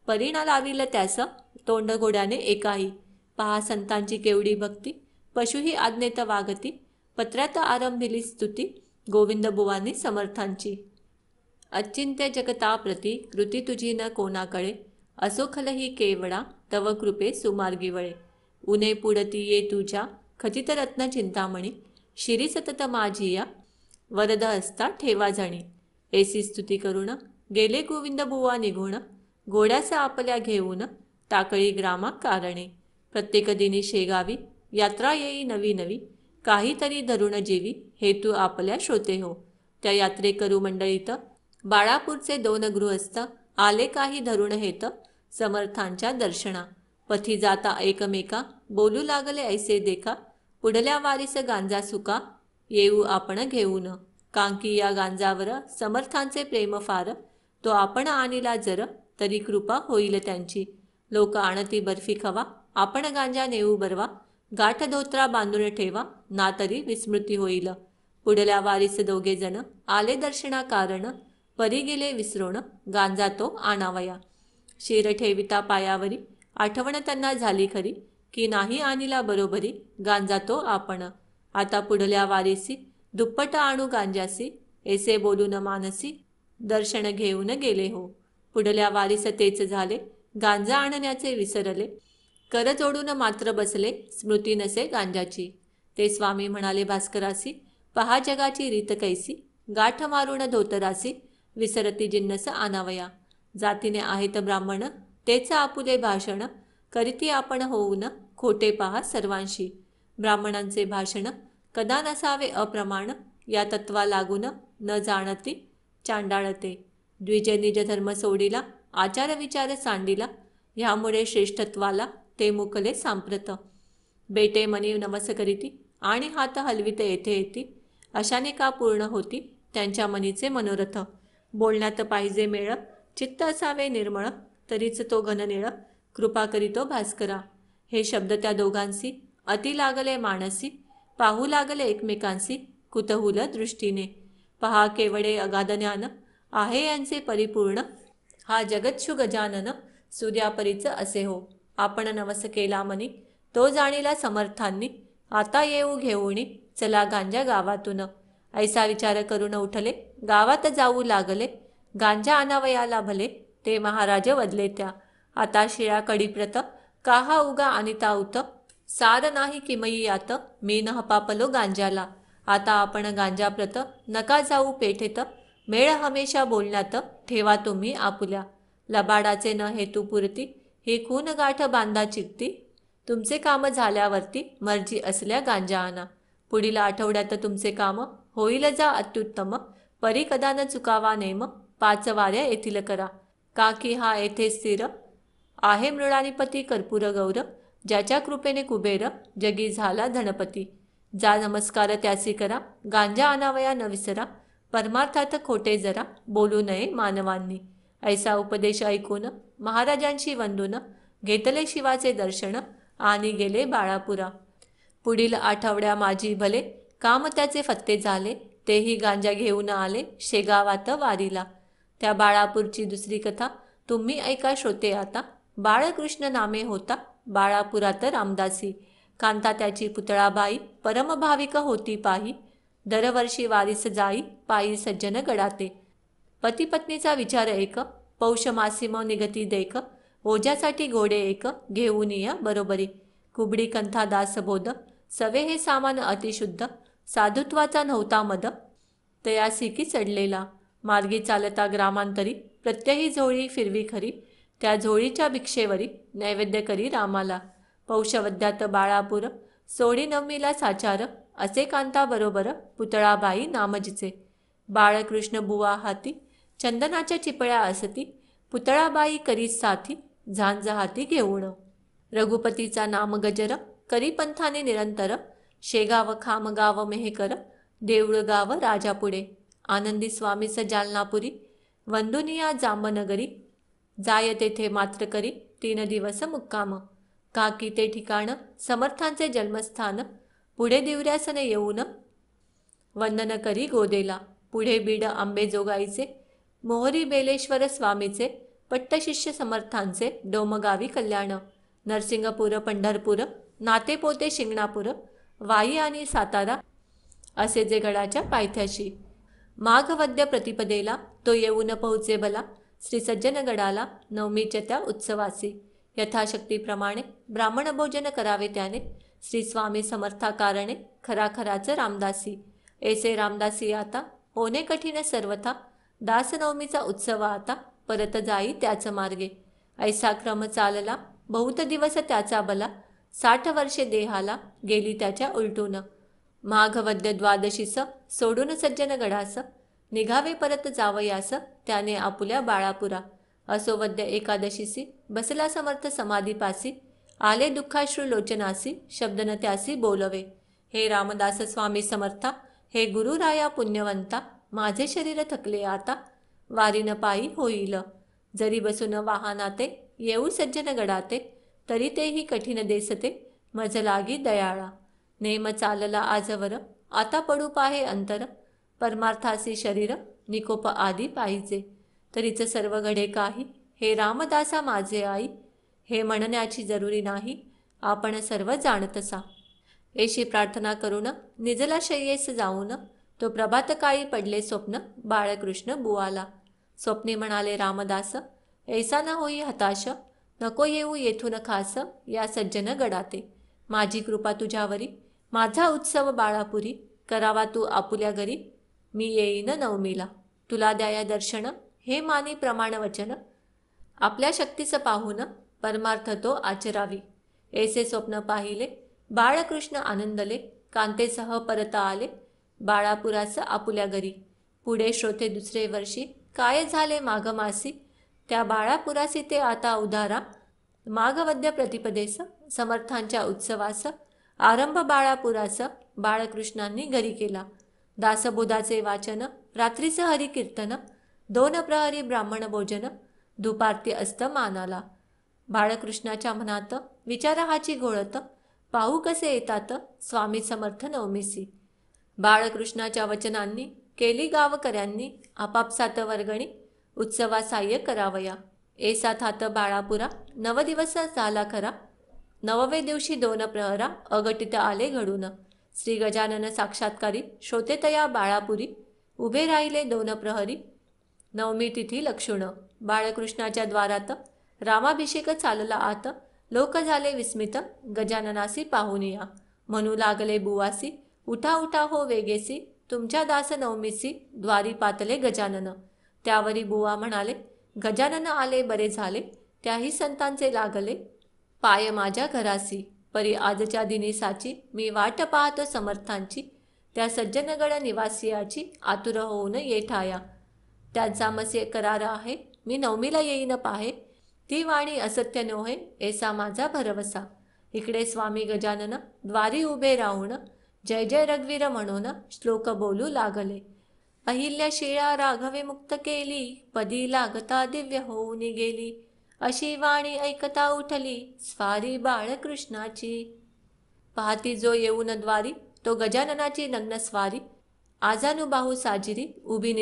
[SPEAKER 1] परीणा लाविल त्यास, तोंड घोड्याने एकाही. पहा संतांची केवढी भक्ती, पशुही आज्ञेत वागती, पत्रात आरंभिली स्तुती, गोविंद बुवांनी समर्थांची. अचिंत्य जगताप्रती, कृती तुझी न कोणाकडे, असो खलही केवडा, तव कृपे सुमार्गी वळे. उने पुढती ये तुझ्या, खचित रत्न चिंतामणी, शिरी सतत माझिया, वरद हस्ता ठेवा जणी. ऐसी स्तुती करून, गेले गोविंद बुवा निघून, घोड्यास आपल्या घेऊन, टाकळी ग्रामा कारणे. प्रत्येक दिनी शेगावी, यात्रा येई नवी नवी, काहीतरी धरून जीवी, हेतू आपल्या श्रोते हो. त्या यात्रेकरू मंडळीत बाळापूरचे 2 गृहस्थ आले काही धरून हेत समर्थांच्या दर्शना. पथी जाता एकमेका बोलू लागले ऐसे देखा. पुढल्या वारीस गांजा सुका येऊ आपण घेऊन. कांकी या गांजावर समर्थांचे प्रेम फार. तो आपण आणिला जर तरी कृपा होईल त्यांची. लोक आणती बर्फी खवा आपण गांजा नेऊ बरवा. गाठ धोत्रा बांधून ठेवा ना तरी विस्मृती होईल. पुढल्या वारीस 2 जण आले दर्शना कारण. परी गेले विसरून गांजा तो आणावया. शिर ठेविता पायावरी आठवण त्यांना झाली खरी. की नाही आणिला बरोबरी गांजा तो आपण. आता पुढल्या वारीसी दुप्पट आणू गांजासी. ऐसे बोलून मानसी दर्शन घेऊन गेले हो. पुढल्या वारीस तेच झाले गांजा आणण्याचे विसरले. कर जोडून मात्र बसले स्मृती नसे गांजाची. ते स्वामी म्हणाले भास्करासी पहा जगाची रीत कैसी. गाठ मारून धोतरासी विसरती जिन्नस आणावया. जातीने आहेत ब्राह्मण तेच आपुले भाषण. करीती आपण होऊन खोटे पहा सर्वांशी. ब्राह्मणांचे भाषण कदा नसावे अप्रमाण. या तत्वा लागून न जाणती चांडाळते. द्विज निज धर्म सोडिला आचार विचार सांडिला. ह्यामुळे श्रेष्ठत्वाला ते मुकले सांप्रत. बेटे मनी नवस करीती आणि हात हलवित येथे येती. अशाने का पूर्ण होती त्यांच्या मनीचे मनोरथ. बोलण्यात पाहिजे मेळ चित्त असावे निर्मळ. तरीच तो घननिळ कृपा करीतो भास्करा. हे शब्द त्या दोघांसी अति लागले मानसी. पाहू लागले एकमेकांसी कुतूहल दृष्टीने. पहा केवडे अगाध ज्ञान आहे यांचे परिपूर्ण. हा जगच्छू गजानन सूर्यापरीच असे हो. आपण नवस केला मनी तो जाणीला समर्थांनी. आता येऊ घेऊनी चला गांजा गावातून. ऐसा विचार करून उठले गावात जाऊ लागले. गांजा आणावयाला भले ते महाराज वदले त्या. आता शिळा कडीप्रत काहा उगा अनिता उत. सार नाही किमई यात मी न हपापलो गांजाला. आता आपण गांजाप्रत नका जाऊ पेठेत. मेळ हमेशा बोलण्यात ठेवा तुम्ही आपुल्या. लबाडाचे न हेतू पुरती ही खून गाठ बांधा चित्ती. तुमचे काम झाल्यावरती मर्जी असल्या गांजा आणा. पुढील आठवड्यात तुमचे काम होईल जा अत्युत्तम. परी कदा न चुकावा नेम 5 वाऱ्या येथील करा. का की हा येथे स्थिर आहे मृळानिपती कर्पूर गौर. ज्याच्या कृपेने कुबेर जगी झाला धनपती. जा नमस्कार त्यासी करा गांजा आणावया न विसरा. परमार्थात खोटे जरा बोलू नये मानवांनी. ऐसा उपदेश ऐकून महाराजांशी वंदून घेतले शिवाचे दर्शन आणि गेले बाळापुरा. पुढील आठवड्या माझी भले काम त्याचे फत्ते झाले. तेही गांजा घेऊन आले शेगावात वारीला. त्या बाळापूरची दुसरी कथा तुम्ही ऐका श्रोते आता. बाळकृष्ण नामे होता बाळापुरात रामदासी. कांता त्याची पुतळाबाई परमभाविक होती पाही. दरवर्षी वारीस जाई पायी सज्जन गडाते. पती पत्नीचा विचार एक पौष मासिम निगती देख. ओझ्यासाठी घोडे एक घेऊन या बरोबरी. कुबडी कंथा दासबोध सवे हे सामान अतिशुद्ध. साधुत्वाचा नव्हता मद तयासिकी चढलेला. मार्गी चालता ग्रामांतरी प्रत्यही झोळी फिरवी खरी. त्या झोळीच्या भिक्षेवरी नैवेद्य करी रामाला. पौषवद्यात बाळापूर सोडी नवमीला साचार. असे कांता बरोबर पुतळाबाई नामजिचे. बाळकृष्ण बुवा हाती चंदनाच्या चिपळ्या असती. पुतळाबाई करी साथी झांज हाती घेऊन. रघुपतीचा नाम गजर करी पंथाने निरंतर. शेगाव खामगाव मेहकर देऊळगाव राजापुढे. आनंदी स्वामीस जालनापुरी वंदुनिया जांबनगरी. जाय तेथे मात्र करी 3 दिवस मुक्काम. काकी ते ठिकाण समर्थांचे जन्मस्थान. पुढे दिवऱ्यासने येऊन वंदन करी गोदेला. पुढे बीड आंबेजोगाईचे मोहरी बेलेश्वर स्वामीचे. पट्टशिष्य समर्थांचे डोमगावी कल्याण. नरसिंगपूर पंढरपूर नातेपोते शिंगणापूर वाई आणि सातारा असे जे गडाच्या पायथ्याशी. माघवद्य प्रतिपदेला तो येऊन पोहोचे भला. श्री सज्जनगडाला नवमीच्या त्या उत्सवासी. यथाशक्तीप्रमाणे ब्राह्मण भोजन करावे त्याने. श्री स्वामी समर्थाकारणे खराखराच रामदासी. ऐसे रामदासी आता होणे कठीण सर्वथा. दासनवमीचा उत्सव आता परत जाई त्याच मार्गे. ऐसा क्रम चालला बहुत दिवस त्याचा भला. 60 वर्षे देहाला गेली त्याच्या उलटून. माघवद्य द्वादशीस सोडून सज्जनगडास निघावे परत जावयास त्याने आपुल्या बाळापुरा. असो वद्य एकादशीसी बसला समर्थ समाधीपासी. आले दुःखाश्रू लोचनासी शब्द न त्यासी बोलवे. हे रामदास स्वामी समर्था, हे गुरुराया पुण्यवंता. माझे शरीर थकले आता, वारीन पायी होईल. जरी बसून वाहनाते येऊ सज्जन गडाते. तरी तेही कठीण देसते मज लागी दयाळा. नेम चालला आजवर आता पडू पाहे अंतर. परमार्थासी शरीर निकोप आदी पाहिजे. तरीच सर्व घडे काही, हे रामदासा माझे आई. हे म्हणण्याची जरुरी नाही, आपण सर्व जाणतसा. एशी प्रार्थना करून निजला शय्येस जाऊन. तो प्रभातकाळी पडले स्वप्न बाळकृष्ण बुवाला. स्वप्ने म्हणाले रामदास, ऐसा न होई हताश. नको येऊ येथून खास या सज्जन गडाते. माझी कृपा तुझ्यावरी, माझा उत्सव बाळापुरी. करावा तू आपुल्या घरी, मी येईन नवमीला. तुला द्याया दर्शन, हे मानी प्रमाण वचन. आपल्या शक्तीचं पाहून परमार्थ तो आचरावी. ऐसे स्वप्न पाहिले बाळकृष्ण आनंदले. कांतेसह परत आले बाळापुरास आपुल्या घरी. पुढे श्रोते दुसरे वर्षी काय झाले माघमासी. त्या बाळापुरासी ते आता उधारा. माघवद्य प्रतिपदेस समर्थांच्या उत्सवास. आरंभ बाळापुरास बाळकृष्णांनी घरी केला. दासबोधाचे वाचन, रात्रीचं हरिकीर्तन, 2 प्रहरी ब्राह्मण भोजन, दुपारती अस्त मानाला. बाळकृष्णाच्या मनात विचाराहाची घोळत. पाहू कसे येतात स्वामी समर्थ नवमीसी. बाळकृष्णाच्या वचनांनी केली गावकऱ्यांनी आपापसात वर्गणी. उत्सवा साह्य करावया. ऐसा थात बाळापुरा 9 दिवस झाला खरा. 9वे दिवशी 2 प्रहरा अघटित आले घडून. श्री गजानन साक्षात्कारी श्रोतेतया बाळापुरी. उभे राहिले 2 प्रहरी. नवमी तिथी लक्षुण. बाळकृष्णाच्या द्वारात रामाभिषेक चालला आत. लोक झाले विस्मित गजाननासी पाहुनिया. म्हणू लागले बुवासी, उठा उठा हो वेगेसी. तुमच्या दास नवमीसी द्वारी पातले गजानन. त्यावरी बुवा म्हणाले, गजानन आले बरे झाले. त्याही संतांचे लागले पाय माझ्या घरासी. परी आजच्या दिनीसाची मी वाट पाहतो समर्थांची. त्या सज्जनगड निवासियाची आतुर होऊन येठाया. त्यांचा मसे करार आहे, मी नवमीला येईन पाहे. ती वाणी असत्य नोहे ऐसा माझा भरवसा. इकडे स्वामी गजानन द्वारी उभे राहून जय जय रघुवीर म्हणून श्लोक बोलू लागले. अहिल्या शिळा राघवे मुक्त केली, पदी लागता दिव्य होऊन गेली. अशी वाणी ऐकता उठली स्वारी बाळकृष्णाची. पाहती जो येऊन द्वारी, तो गजाननाची नग्न स्वारी. आजानुबाहू साजिरी उभी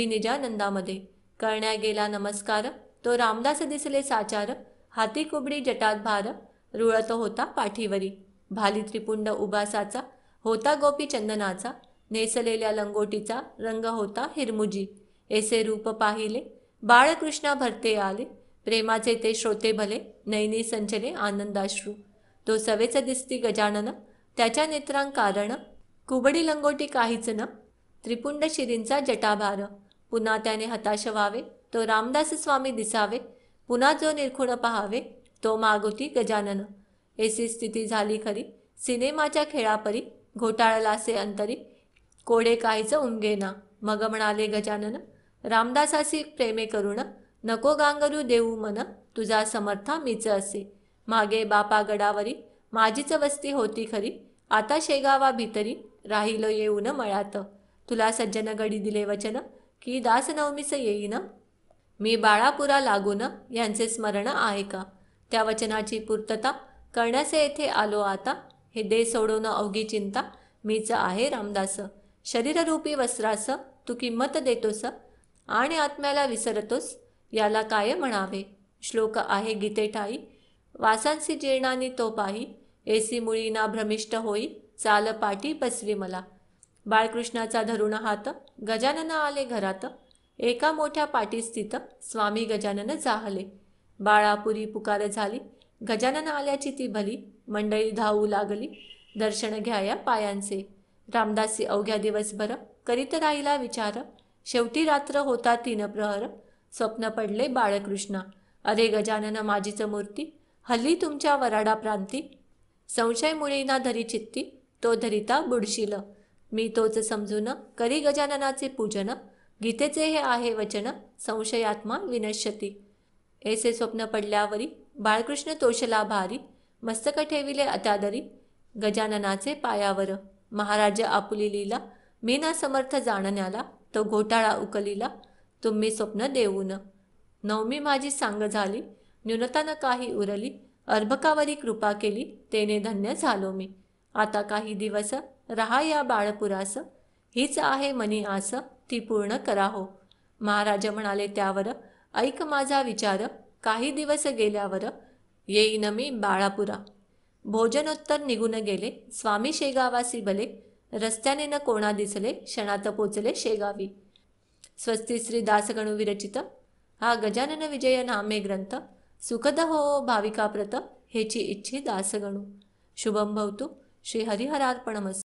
[SPEAKER 1] निजानंदामध्ये. करण्या गेला नमस्कार, तो रामदास दिसले साचार. हाती कुबडी जटात भार, रुळत होता पाठीवरी. भाली त्रिपुंड उभासाचा, होता गोपी चंदनाचा. नेसलेल्या लंगोटीचा रंग होता हिरमुजी. ऐसे रूप पाहिले बाळकृष्णा भरते आले. प्रेमाचे ते श्रोते भले, नैनी संचले आनंदाश्रू. तो सवेच दिसती गजानन, त्याच्या नेत्रांक कारण. कुबडी लंगोटी काहीच न, त्रिपुंड शिरींचा जटाभार. पुन्हा त्याने हताश व्हावे, तो रामदास स्वामी दिसावे. पुन्हा जो निरखुण पहावे, तो मागोती गजानन. ऐसी स्थिती झाली खरी सिनेमाच्या खेळापरी. घोटाळलासे अंतरी, कोडे काहीच उमगेना. मग म्हणाले गजानन, रामदासासी प्रेमे करुण. नको गांगरू देऊ मन, तुझा समर्था मीच असे. मागे बापा गडावरी माझीच वस्ती होती खरी. आता शेगावा भीतरी राहिलो येऊन मळ्यात. तुला सज्जन गडी दिले वचन, की दास नवमीस येईन. मी बाळापुरा लागून यांचे स्मरण आहे का. त्या वचनाची पूर्तता करण्याचे येथे आलो आता. हे दे सोडून अवघी चिंता, मीच आहे रामदास. शरीररूपी वस्त्रास तू किंमत देतोस आणि आत्म्याला विसरतोस, याला काय म्हणावे. श्लोक आहे गीते ठाई, वासांसी जीर्णानी तो पाही. ऐसी मुळी ना भ्रमिष्ट होई, चाल पाठी बसवी मला. बाळकृष्णाचा धरून हात गजानन आले घरात. एका मोठ्या पाटी स्थित स्वामी गजानन जाहले. बाळापुरी पुकार झाली, गजानन आल्याची ती भली. मंडळी धावू लागली, दर्शन घ्याया पायांचे. रामदासी अवघ्या दिवसभर करीत राहिला विचार. शेवटी रात्र होता 3 प्रहर. स्वप्न पडले बाळकृष्णा, अरे गजानन माझीच मूर्ती. हल्ली तुमच्या वराडा प्रांती. संशय मुळीना धरी चित्ती, तो धरिता बुडशील. मी तोच समजून करी गजाननाचे पूजन. गीतेचे हे आहे वचन, संशयात्मा विनश्यती. ऐसे स्वप्न पडल्यावरी बाळकृष्ण तोषला भारी. मस्तक ठेविले अत्यादरी गजाननाचे पायावर. महाराज आपुली लीला मी ना समर्थ जाणण्याला. तो घोटाळा उकलीला तुम्ही स्वप्न देऊन. नवमी माझी सांग झाली न्यूनता न काही उरली. अर्भकावरी कृपा केली तेने धन्य झालो मी. आता काही दिवस रहा या बाळपुरास. हीच आहे मनी आस ती पूर्ण करा हो. महाराज म्हणाले त्यावर ऐक माझा विचार. काही दिवस गेल्यावर येईन मी बाळापुरा. भोजनोत्तर निघून गेले स्वामी शेगावासी भले. रस्त्याने न कोणा दिसले क्षणात पोचले शेगावी. स्वस्ती श्री दासगणू विरचित हा गजानन विजय नामे ग्रंथ. सुखद हो भाविकाप्रत हेची इच्छी दासगणू. शुभम भवतु. श्री हरिहरार्पणमस्तु.